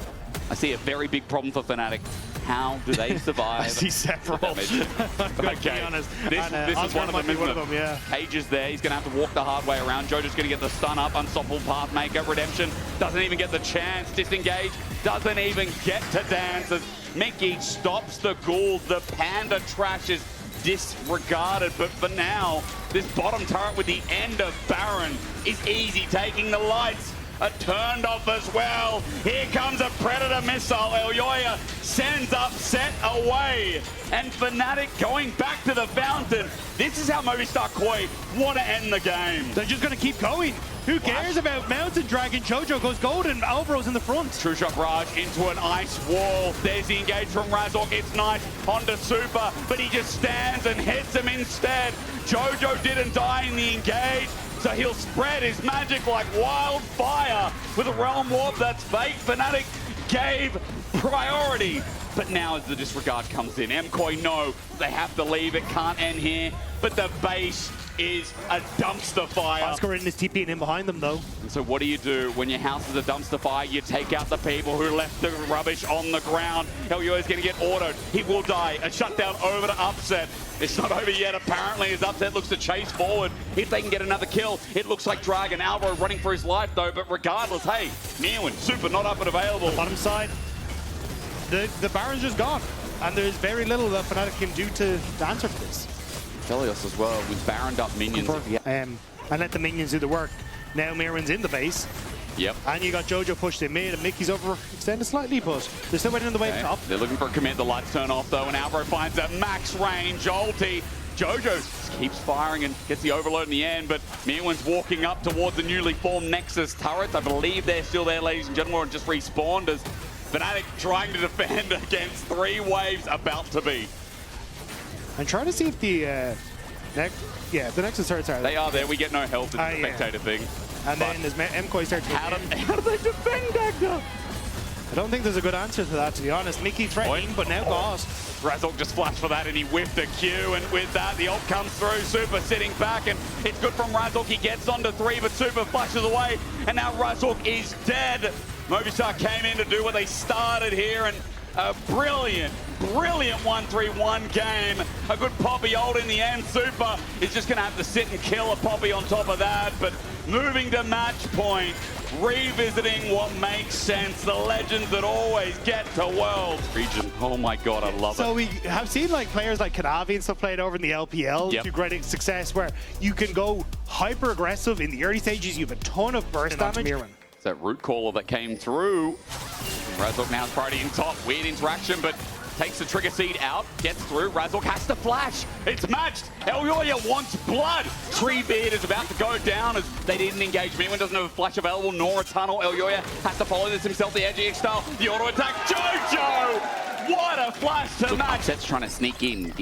I see a very big problem for Fnatic. How do they survive? I see several. Okay, honest. this is one of them, isn't it? Yeah. Cage is there. He's going to have to walk the hard way around. Jojo's going to get the stun up. Unstoppable Pathmaker. Redemption doesn't even get the chance. Disengage doesn't even get to dance as Mickey stops the Ghoul. The Panda trash is disregarded, but for now, this bottom turret with the end of Baron is easy, taking the lights. Are turned off as well. Here comes a Predator missile. Elyoya sends Upset away. And Fnatic going back to the fountain. This is how Movistar KOI want to end the game. They're just going to keep going. Who cares about Mountain Dragon? Jojo goes golden. Alvaro's in the front. True Shot Raj into an ice wall. There's the engage from Razork. It's nice. Onto Super, but he just stands and hits him instead. Jojo didn't die in the engage, so he'll spread his magic like wildfire with a Realm Warp that's fake. Fnatic gave priority, but now as the disregard comes in, MKOI know they have to leave. It can't end here, but the base is a dumpster fire. Oscar in is TPing in behind them though. And so what do you do when your house is a dumpster fire? You take out the people who left the rubbish on the ground. Elyo is going to get autoed. He will die. A shutdown over to Upset. It's not over yet, apparently, as Upset looks to chase forward. If they can get another kill, it looks like Dragon. Alvaro running for his life, though, but regardless, hey, Neowin, Super not up and available. Bottom side, the Baron's just gone, and there's very little that Fnatic can do to answer for this. Felios as well, with Baroned up minions. And let the minions do the work. Now Mirren's in the base. Yep. And you got Jojo pushed in mid, and Mickey's overextended slightly, but they're still waiting on the wave top. They're looking for a commit. The lights turn off, though, and Alvaro finds that max range ulti. Jojo keeps firing and gets the overload in the end, but Mirren's walking up towards the newly formed Nexus turrets. I believe they're still there, ladies and gentlemen, or just respawned as Fnatic trying to defend against 3 waves about to be. I'm trying to see if the the Nexus turrets are there. They are there. We get no health in the spectator thing. And then as MKOI starts to how do they defend Dagda? I don't think there's a good answer to that, to be honest. Mickey threatening, but now Gauss. Razork just flashed for that, and he whiffed a Q, and with that, the ult comes through. Super sitting back, and it's good from Razork. He gets onto 3, but Super flashes away, and now Razork is dead. Movistar came in to do what they started here, and a brilliant 1-3-1 game. A good Poppy ult in the end. Super is just going to have to sit and kill a Poppy on top of that, but moving to match point, revisiting what makes sense. The legends that always get to Worlds region. Oh my God, I love it. So we have seen like players like Kanavi and stuff played over in the LPL to great success, where you can go hyper aggressive in the early stages. You have a ton of burst damage. It's that root caller that came through. Razork now is priority in top. Weird interaction, but takes the trigger seed out, gets through. Razork has to flash. It's matched. Elyoya wants blood. Treebeard is about to go down as they didn't engage. Meanwhile doesn't have a flash available nor a tunnel. Elyoya has to follow this himself, the LGX style. The auto attack. Jojo! What a flash to match. Upset's trying to sneak in.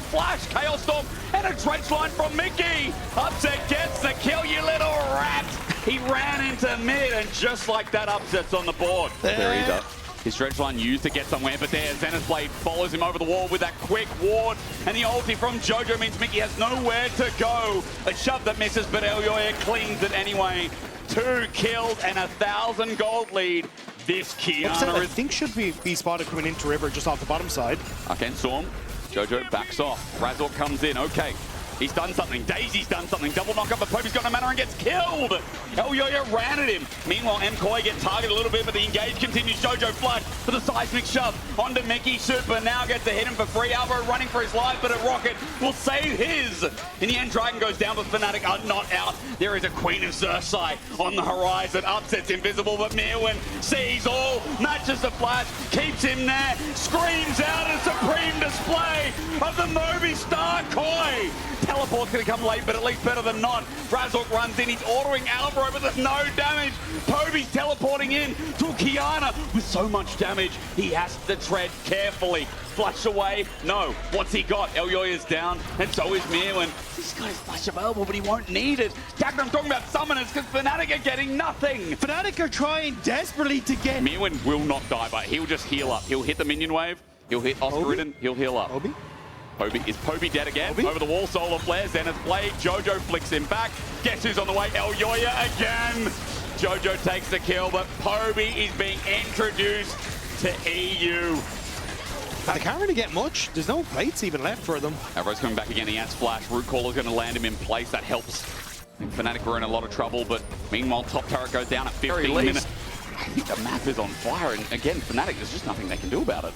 Flash, Chaos Storm, and a dredge line from Mickey. Upset gets the kill, you little rat. He ran into mid, and just like that, Upset's on the board. There he's up. His dredge line used to get somewhere, but there, Zenith's Blade follows him over the wall with that quick ward, and the ulti from Jojo means Mickey has nowhere to go. A shove that misses, but Elyoya cleans it anyway. 2 kills and 1,000 gold lead. This Kiana I think should be spotted coming into River just off the bottom side. Arcane Storm. Jojo backs off. Razork comes in. Okay. He's done something. Daisy's done something. Double knock up, but Poby's got no mana and gets killed. Elyoya ran at him. Meanwhile, MKOI gets targeted a little bit, but the engage continues. Jojo flush for the seismic shove. Onto Mickey. Super now gets to hit him for free. Alvaro running for his life, but a rocket will save his. In the end, Dragon goes down, but Fnatic are not out. There is a Queen of Zeus on the horizon. Upset's invisible, but Mirwin sees all. Matches the flash. Keeps him there. Screams out a supreme display of the Movistar Koi. Teleport's going to come late, but at least better than not. Razork runs in. He's ordering Alvaro, but there's no damage. Poby's teleporting in to Kiana with so much damage. He has to tread carefully. Flush away. No. What's he got? Elyoya's down, and so is Mirwin. This guy's flash available, but he won't need it. Captain, I'm talking about summoners because Fnatic are getting nothing. Fnatic are trying desperately to get... Mirwin will not die, but he'll just heal up. He'll hit the minion wave. He'll hit Oscar-Ridden. He'll heal up. Poby? Is Poby dead again? Poby? Over the wall, solar flares, Zenith's Blade. Jojo flicks him back. Guess who's on the way? Elyoya again. Jojo takes the kill, but Poby is being introduced to EU. They can't really get much. There's no plates even left for them. Alvaro's coming back again. He has flash. Root Caller's going to land him in place. That helps. I think Fnatic are in a lot of trouble, but meanwhile, top turret goes down at 15 minutes. I think the map is on fire, and again, Fnatic, there's just nothing they can do about it.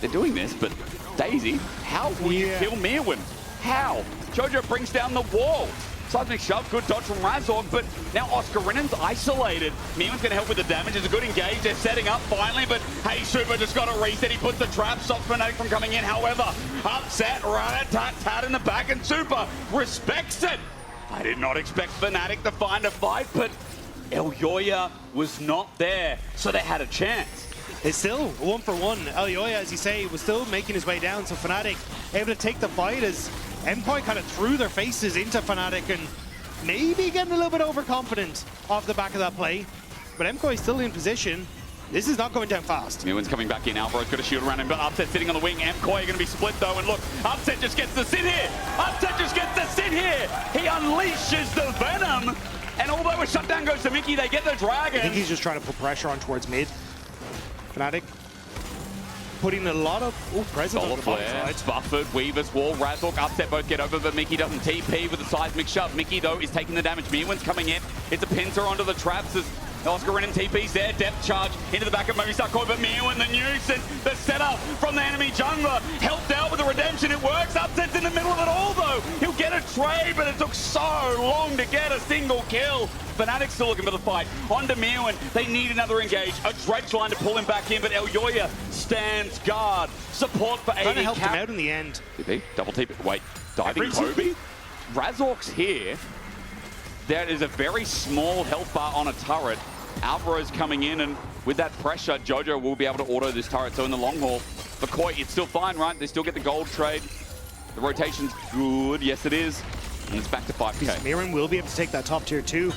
They're doing this, but Daisy, how will you kill Mirwin? How? Jojo brings down the wall. Seismic shove, good dodge from Razork, but now Oscar-Rinnen's isolated. Mirwin's going to help with the damage. It's a good engage. They're setting up finally, but hey, Super just got a reset. He puts the trap, stops Fnatic from coming in. However, upset, rat-a-tat-tat in the back, and Super respects it. I did not expect Fnatic to find a fight, but Elyoya was not there, so they had a chance. It's still 1-for-1. Elyoya, as you say, was still making his way down, so Fnatic able to take the fight as MKOI kind of threw their faces into Fnatic and maybe getting a little bit overconfident off the back of that play. But MKOI still in position. This is not going down fast. Mirwin's coming back in. Alvaro's got a shield around him, but Upset sitting on the wing. MKOI are going to be split though, and look, Upset just gets to sit here. Upset just gets to sit here. He unleashes the venom, and although a shutdown goes to Mickey, they get the dragon. I think he's just trying to put pressure on towards mid. Fnatic putting a lot of presence on the bottom side. Buffett, Weaver's wall, Razork, Upset both get over, but Mickey doesn't TP with the seismic shove. Mickey, though, is taking the damage. Mirwin's coming in. It's a pincer onto the traps as Oscar-Ridden TP's there. Depth charge into the back of Movistar Koi, but Mirwin, the nuisance, the setup from the enemy jungler, helped out with the redemption. It works. Upset's in the middle of it all, though. He'll get a trade, but it took so long to get a single kill. Fnatic still looking for the fight. Onto Mirwin. They need another engage. A dredge line to pull him back in, but Elyoya stands guard. Support for AD. Trying to help him out in the end. TP? Double TP. Wait. Diving Chovy? Razork's here. There is a very small health bar on a turret. Alvaro's coming in, and with that pressure, Jojo will be able to auto this turret. So in the long haul, for Koi, it's still fine, right? They still get the gold trade. The rotation's good. Yes, it is. And it's back to 5k. Mirwin will be able to take that top tier 2.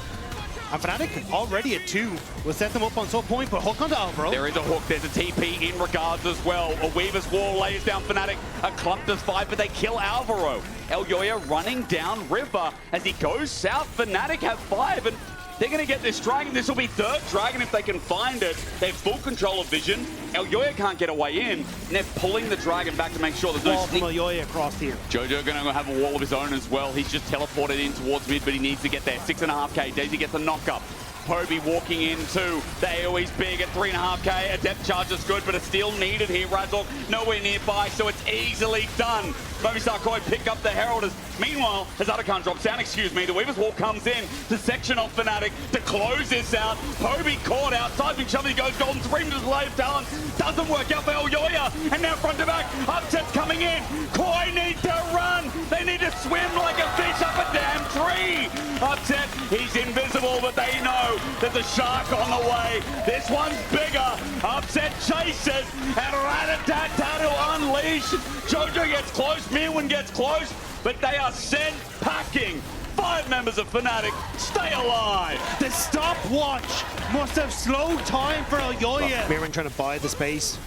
And Fnatic already at 2 will set them up on some point, but hook onto Alvaro. There is a hook. There's a TP in regards as well. A Weaver's wall lays down Fnatic. A clump does 5, but they kill Alvaro. Elyoya running down river as he goes south. Fnatic have 5, and they're going to get this dragon. This will be 3rd dragon if they can find it. They have full control of vision. Elyoya can't get away in, and they're pulling the dragon back to make sure there's no sneak. Elyoya across here. Jojo going to have a wall of his own as well. He's just teleported in towards mid, but he needs to get there. 6.5k. Daisy gets a knock up. Chovy walking into the AoE's big at 3.5k. A depth charge is good, but it's still needed here. Razork nowhere nearby, so it's easily done. Movistar Koi pick up the Heralders. Meanwhile, as Atakan drops down, the Weaver's Wall comes in to section off Fnatic to close this out. Chovy caught out, Seismic Chovy goes golden, Supreme display of talent. Doesn't work out for Elyoya, and now front to back, Upset's coming in. Koi need to run, they need to swim like a fish up a damn tree. Upset, he's invisible, but they know there's a shark on the way. This one's bigger. Upset chases, and rat-a-tat-tat to unleash. Jojo gets close, Mirwin gets close, but they are sent packing. 5 members of Fnatic stay alive. The stopwatch must have slowed time for Elyoya. Mirwin trying to buy the space.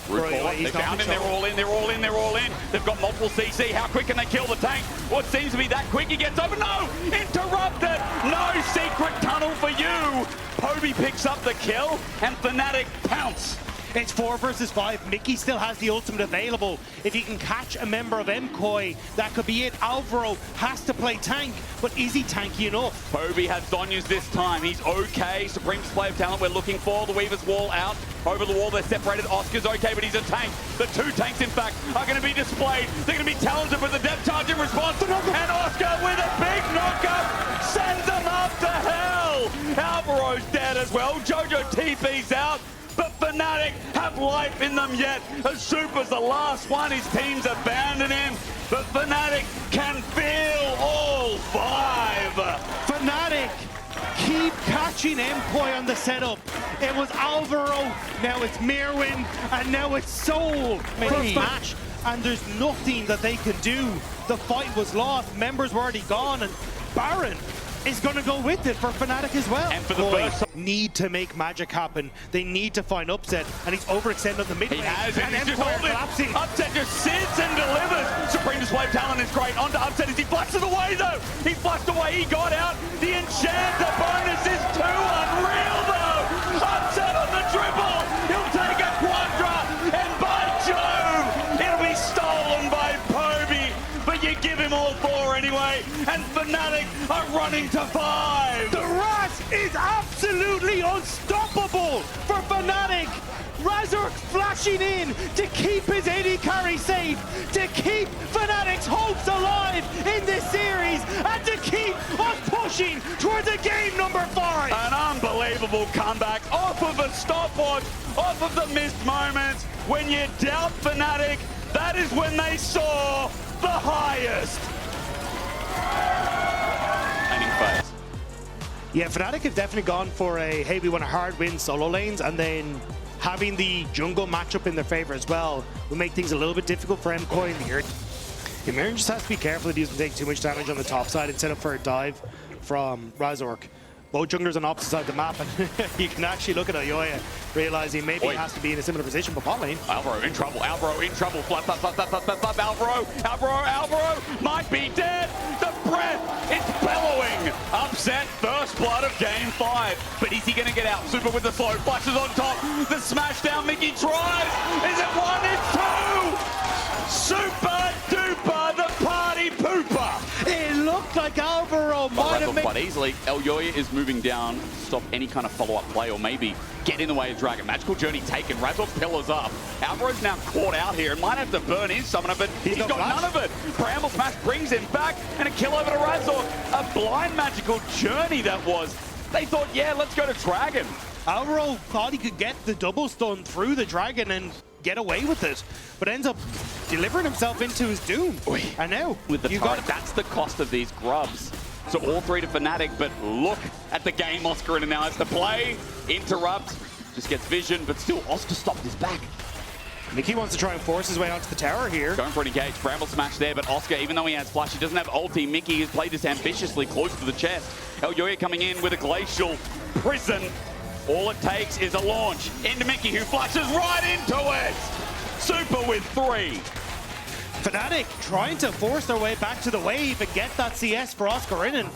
They found him, they're all in. They've got multiple CC. How quick can they kill the tank? What seems to be that quick, he gets over. No! Interrupted! No secret tunnel for you! Chovy picks up the kill, and Fnatic pounce. It's 4 versus 5. Mickey still has the ultimate available. If he can catch a member of MKOI, that could be it. Alvaro has to play tank, but is he tanky enough? Chovy has Zonyas this time. He's okay. Supreme display of talent we're looking for. The Weaver's Wall out. Over the wall, they're separated. Oscar's okay, but he's a tank. The 2 tanks, in fact, are going to be displayed. They're going to be talented with the depth charge in response. And Oscar with a big knockup sends them up to hell. Alvaro's dead as well. Jojo TP's out. But Fnatic have life in them yet. As Super's the last one, his team's abandoned him. But Fnatic can feel all 5. Fnatic keep catching MKOI on the setup. It was Alvaro, now it's Mirwin, and now it's Soul for match. And there's nothing that they can do. The fight was lost, members were already gone, and Baron is going to go with it for Fnatic as well. And for the first need to make magic happen. They need to find Upset, and he's overextended on the mid lane. He has, and he's just collapsing. Upset just sits and delivers. Supreme display of talent is great. Onto Upset as he flashes away, though. He flashed away, he got out. The Enchanter bonus is too unreal, though. Upset on the dribble. He'll take a Quadra, and by Jove, it'll be stolen by Chovy. But you give him all 4 anyway, and Fnatic are running to 5. The Raz is absolutely unstoppable for Fnatic. Razork flashing in to keep his AD carry safe, to keep Fnatic's hopes alive in this series, and to keep us pushing towards a game number 5. An unbelievable comeback off of a stopwatch, off of the missed moments. When you doubt Fnatic, that is when they saw the highest. Phase. Yeah, Fnatic have definitely gone for a, hey, we want a hard win solo lanes, and then having the jungle matchup in their favor as well will make things a little bit difficult for MKOI in the earth. Mirren just has to be careful that he doesn't take too much damage on the top side and set up for a dive from Razork. Both junglers on opposite side of the map, and you can actually look at Elyoya, realizing maybe he has to be in a similar position, but bot lane. Alvaro in trouble, flap, Alvaro might be dead. The breath, it's bellowing. Upset, first blood of game 5. But is he gonna get out? Super with the slow, flashes on top. The smash down, Mickey tries. Is it 1? It's 2. Super duper, the party pooper. It looked like Alvaro might have made... quite easily. Elyoya is moving down to stop any kind of follow-up play, or maybe get in the way of Dragon. Magical Journey taken. Razork pillars up. Alvaro's now caught out here and might have to burn his summoner, but he's got none of it. Bramble Smash brings him back, and a kill over to Razork. A blind Magical Journey that was. They thought, yeah, let's go to Dragon. Alvaro thought he could get the double stun through the Dragon and get away with it, but ends up delivering himself into his doom. Oy. And now, with the turret, that's the cost of these grubs. So all 3 to Fnatic, but look at the game Oscar in now. It's the play, interrupt, just gets vision, but still Oscar stopped his back. Mickey wants to try and force his way onto the tower here. Going for an engage, Bramble Smash there, but Oscar, even though he has flash, he doesn't have ulti. Mickey has played this ambitiously close to the chest. Elyoya coming in with a glacial prison. All it takes is a launch into Mickey, who flashes right into it. Super with 3. Fnatic trying to force their way back to the wave and get that CS for Oscar in,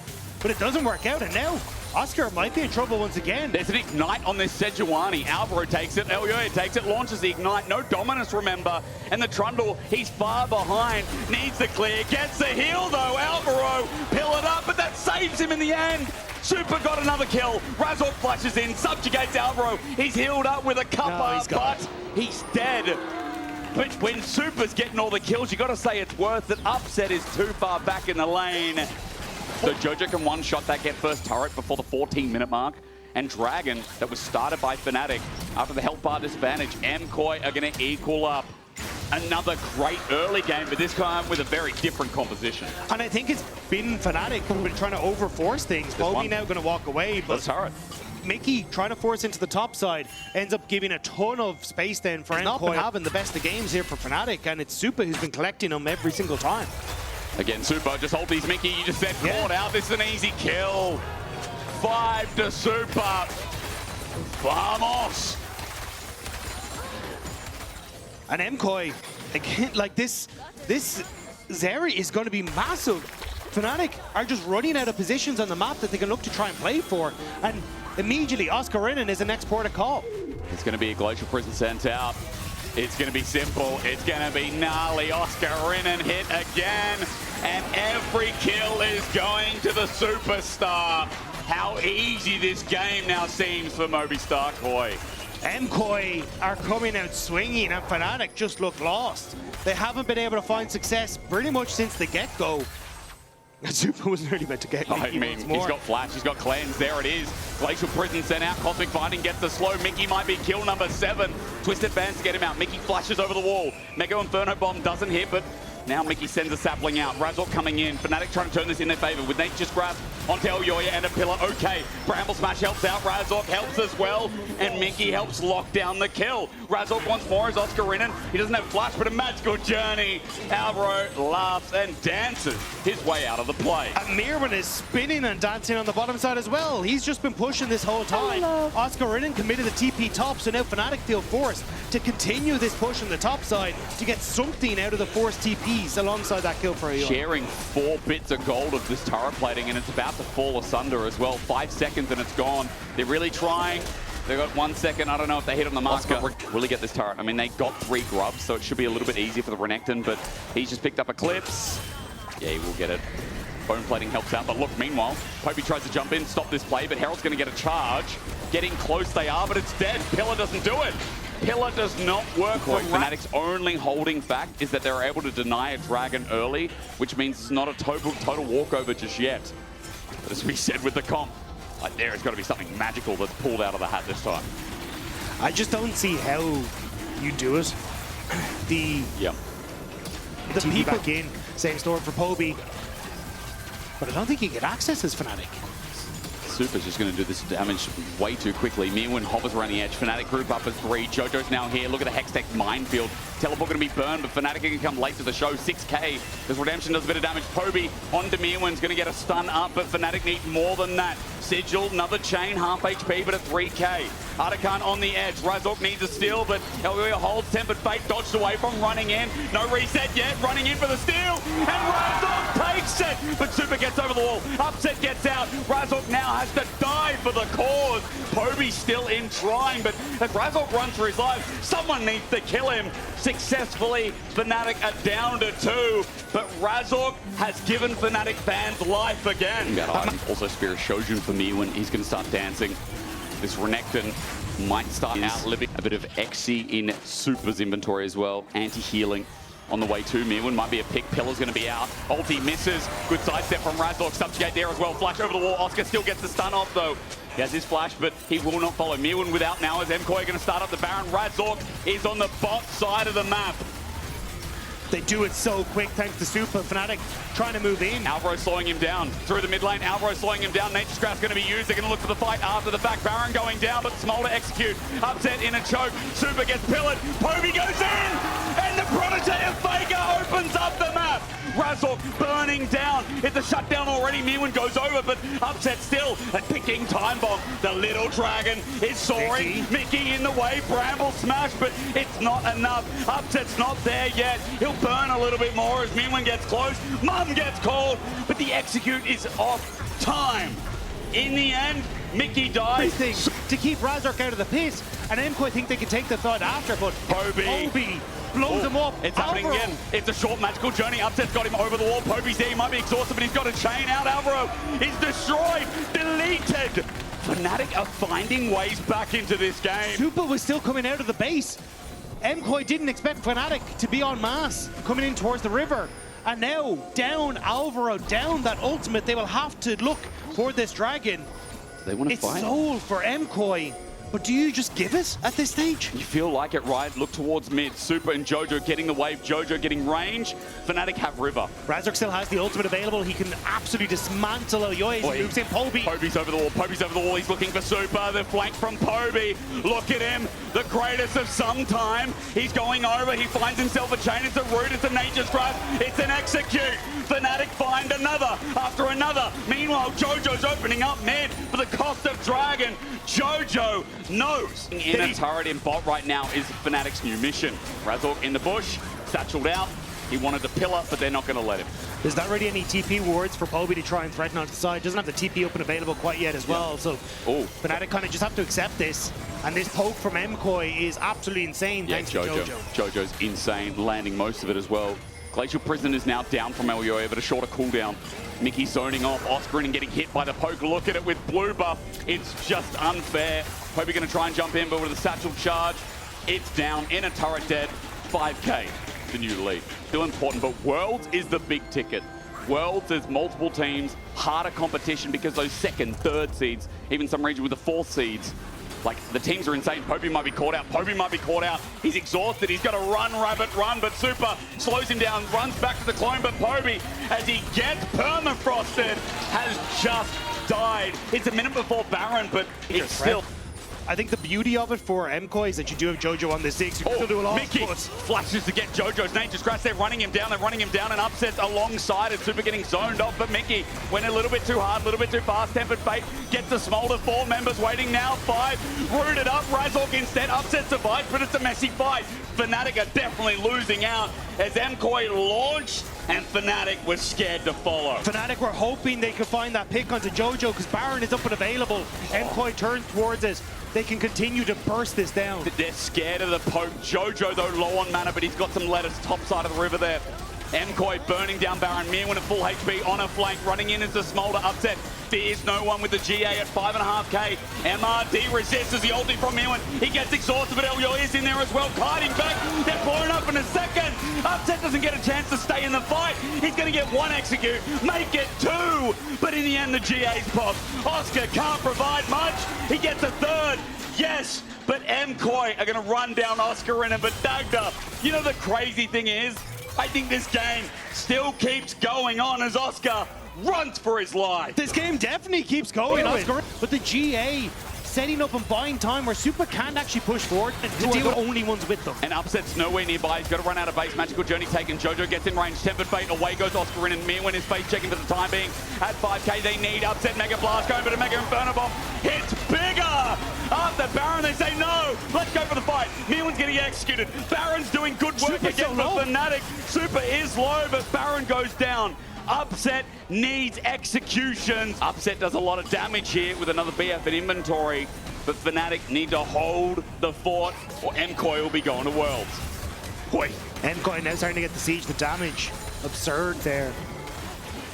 but it doesn't work out, and now Oscar might be in trouble once again. There's an Ignite on this Sejuani. Alvaro takes it, Elyoya takes it, launches the Ignite. No dominance, remember. And the Trundle, he's far behind, needs the clear, gets the heal though. Alvaro, pill it up, but that saves him in the end. Super got another kill. Razork flashes in, subjugates Alvaro. He's healed up with a cuppa, but he's dead. But when Super's getting all the kills, you got to say it's worth it. Upset is too far back in the lane. So Jojo can one-shot that, get first turret before the 14-minute mark. And Dragon, that was started by Fnatic, after the health bar disadvantage, MKOI are going to equal up. Another great early game, but this time with a very different composition. And I think it's been Fnatic who've been trying to overforce things. Chovy now going to walk away, but Mickey trying to force into the top side ends up giving a ton of space then for MKOI. Having the best of games here for Fnatic, and it's Super who's been collecting them every single time. Again, Super, just hold these, Mickey. You just said caught out. This is an easy kill. 5 to Super. Vamos. And MKOI, again, like this Zeri is going to be massive. Fnatic are just running out of positions on the map that they can look to try and play for. And immediately, Oscar Rinnan is the next port of call. It's going to be a Glacial Prison sent out. It's going to be simple. It's going to be gnarly. Oscar Rinnan hit again. And every kill is going to the superstar. How easy this game now seems for Movistar Koi. MKOI are coming out swinging, and Fnatic just look lost. They haven't been able to find success pretty much since the get-go. Super was really meant to get Mickey once more. He's got flash, he's got cleanse, there it is. Glacial Prison sent out, Cosmic Finding gets the slow. Mickey might be kill number 7. Twisted Bands to get him out. Mickey flashes over the wall. Mega Inferno Bomb doesn't hit, but now Mickey sends a sapling out. Razork coming in. Fnatic trying to turn this in their favor with Nature's Grasp onto Elyoya and a pillar. Okay, Bramble Smash helps out. Razork helps as well. And Mickey helps lock down the kill. Razork wants more as Oscar Rinnan. He doesn't have flash, but a magical journey. Alvaro laughs and dances his way out of the play. And Mirman is spinning and dancing on the bottom side as well. He's just been pushing this whole time. Oscar Rinnan committed the TP top, so now Fnatic feel forced to continue this push on the top side to get something out of the forced TPs alongside that kill for Elyoya. Sharing 4 bits of gold of this turret plating, and it's about to fall asunder as well. 5 seconds and it's gone. They're really trying. They got 1 second. I don't know if they hit on the mark, but really get this turret. I mean, they got 3 grubs, so it should be a little bit easier for the Renekton, but he's just picked up Eclipse. Yeah, he will get it. Bone plating helps out, but look, meanwhile, Chovy tries to jump in, stop this play, but Herald's going to get a charge. Getting close they are, but it's dead. Pillar doesn't do it. Pillar does not work for Fnatic's only holding fact is that they're able to deny a dragon early, which means it's not a total walkover just yet. But as we said with the comp, like there has got to be something magical that's pulled out of the hat this time. I just don't see how you do it. The TP back in, same story for Poby. But I don't think you get access as Fnatic. Super's just going to do this damage way too quickly. Mirwin hovers around the edge. Fnatic group up as 3. Jojo's now here. Look at the Hextech minefield. Teleport going to be burned, but Fnatic can come late to the show. 6k as Redemption does a bit of damage. Poby onto Mirwin's going to get a stun up, but Fnatic need more than that. Sigil, another chain, half HP, but at 3k. Artican on the edge. Razork needs a steal, but Elyoya holds. Tempered Fate dodged away from running in. No reset yet. Running in for the steal, and Razork takes it, but Super gets over the wall. Upset gets out. Razork now has to die for the cause. Poby still in trying, but as Razork runs for his life, someone needs to kill him. Successfully, Fnatic are down to 2, but Razork has given Fnatic fans life again. Also Spirit Shojun for me when he's going to start dancing. This Renekton might start outliving a bit of XC in Super's inventory as well. Anti-healing on the way to Mirwin. Might be a pick. Pillar's going to be out. Ulti misses. Good sidestep from Razork. Subjugate there as well. Flash over the wall. Oscar still gets the stun off though. He has his flash, but he will not follow. Mirwin without now as MKOI going to start up the Baron. Razork is on the bot side of the map. They do it so quick thanks to Super. Fnatic trying to move in. Alvaro slowing him down through the mid lane. Alvaro slowing him down. Nature's Grasp going to be used. They're going to look for the fight after the fact. Baron going down, but Smolder execute. Upset in a choke. Super gets pillared. Poby goes in, and the Protege of Faker opens up the map. Razork burning down. It's a shutdown already. Mirwin goes over, but Upset still a ticking time bomb. The little dragon is soaring. Mickey in the way. Bramble smash, but it's not enough. Upset's not there yet. He'll burn a little bit more as Mirwin gets close. Mum gets called, but the execute is off time. In the end, Mickey dies. To keep Razork out of the pit, and MKOI think they can take the thought after, but Poby blows him up. It's happening again. It's a short magical journey. Upset's got him over the wall. Poby's there. He might be exhausted, but he's got a chain out. Alvaro is destroyed, deleted. Fnatic are finding ways back into this game. Super was still coming out of the base. MKOI didn't expect Fnatic to be en masse coming in towards the river. And now, down Alvaro, down that ultimate, they will have to look for this dragon. They want to It's fight. sold for MKOI. But do you just give it at this stage? You feel like it, right? Look towards mid. Super and Jojo getting the wave. Jojo getting range. Fnatic have river. Razork still has the ultimate available. He can absolutely dismantle Elyoy as he moves in. Poby. Poby's over the wall. Poby's over the wall. He's looking for Super. The flank from Poby. Look at him. The greatest of some time. He's going over. He finds himself a chain. It's a root. It's a nature's grasp. It's an execute. Fnatic find another after another. Meanwhile, Jojo's opening up mid for the cost of Dragon. Jojo knows. In a turret in bot right now is Fnatic's new mission. Razork in the bush, satcheled out. He wanted the pillar, but they're not going to let him. There's not really any TP wards for Poby to try and threaten on the side. Doesn't have the TP open available quite yet as well. So Fnatic kind of just have to accept this. And this poke from MKOI is absolutely insane thanks to Jojo. Jojo's insane, landing most of it as well. Glacial Prison is now down from Elyoy, but a shorter cooldown. Mickey zoning off, Oscar and getting hit by the poke. Look at it with blue buff. It's just unfair. Poby going to try and jump in, but with a satchel charge, it's down in a turret dead. 5K, the new lead. Still important, but Worlds is the big ticket. Worlds, there's multiple teams, harder competition because those second, third seeds, even some region with the fourth seeds, like, the teams are insane. Poby might be caught out. Poby might be caught out. He's exhausted. He's got to run, Rabbit, run. But Super slows him down, runs back to the clone. But Poby, as he gets permafrosted, has just died. It's a minute before Baron, but it's still... I think the beauty of it for MKOI is that you do have Jojo on the 6. You can still do a lot. Mickey flashes to get Jojo's nature's grasp. They're running him down, and Upsets alongside it. Super getting zoned off, but Mickey went a little bit too hard, a little bit too fast. Tempered Fate gets the smolder. 4 members waiting now. 5 rooted up. Razork instead. Upset survives, but it's a messy fight. Fnatic are definitely losing out as MKOI launched, and Fnatic was scared to follow. Fnatic were hoping they could find that pick onto Jojo because Baron is up and available. MKOI turns towards it. They can continue to burst this down. They're scared of the poke. Jojo, though, low on mana, but he's got some lettuce top side of the river there. MKOI burning down Baron. Mirwin at full HP on a flank. Running in as the Smolder. Upset. Fears no one with the GA at 5.5k. MRD resists as the ulti from Mirwin. He gets exhausted, but Elyoy is in there as well. Kiting back. They're blowing up in a second. Upset doesn't get a chance to stay in the fight. He's going to get 1 execute. Make it 2. But in the end, the GA's popped. Oscar can't provide much. He gets a 3rd. Yes, but MKOI are going to run down Oscar in it. But Dagda, you know the crazy thing is, I think this game still keeps going on as Oscar runs for his life. This game definitely keeps going, Oscar. But the GA setting up and buying time where Super can't actually push forward and to deal with only ones with them. And Upset's nowhere nearby. He's got to run out of base. Magical Journey taken. Jojo gets in range. Tempered Fate. Away goes Oscar in, and Mirwin is face checking for the time being. At 5k, they need Upset. Mega Blast going, but a Mega Inferno Bomb hits bigger. After Baron, they say no. Let's go for the fight. Mirwin's getting executed. Baron's doing good work Super's against the Fnatic. Super is low, but Baron goes down. Upset needs executions. Upset does a lot of damage here with another BF in inventory, but Fnatic need to hold the fort or MKOI will be going to Worlds. Boy. MKOI now starting to get the siege, the damage. Absurd there.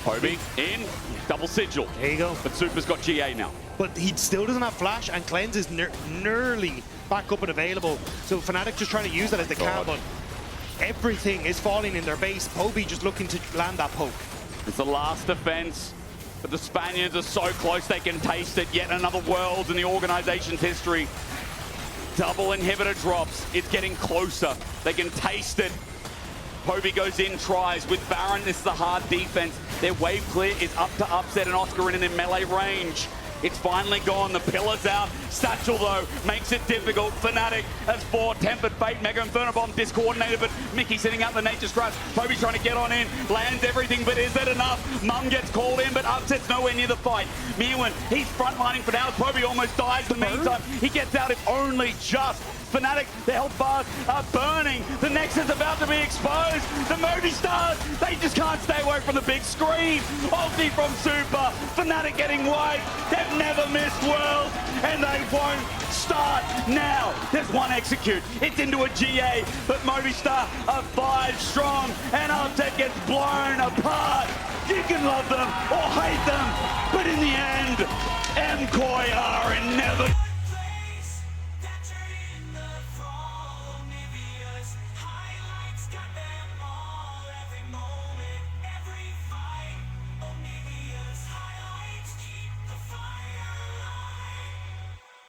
Poby in, double sigil. There you go. But Super's got GA now. But he still doesn't have flash, and Cleanse is nearly back up and available. So Fnatic just trying to use that as they can, but everything is falling in their base. Poby just looking to land that poke. It's the last defense, but the Spaniards are so close they can taste it. Yet another Worlds in the organization's history. Double inhibitor drops. It's getting closer. They can taste it. Poby goes in, tries. With Baron, this is the hard defense. Their wave clear is up to Upset and Oscar in melee range. It's finally gone. The pillar's out. Satchel, though, makes it difficult. Fnatic has 4. Tempered Fate, Mega Inferno Bomb discoordinated, but Mickey sitting out the Nature's Grasp. Poby's trying to get on in. Lands everything, but is it enough? Mum gets called in, but Upset's nowhere near the fight. Mirwin, he's frontlining for now. Poby almost dies in the meantime. He gets out if only just. Fnatic, their health bars are burning. The Nexus is about to be exposed. The Movistars, they just can't stay away from the big screen. Ulti from Super. Fnatic getting wiped. They've never missed Worlds, and they won't start now. There's one execute. It's into a GA, but Movistar are 5 strong, and Artec gets blown apart. You can love them or hate them, but in the end, MKOI are in never...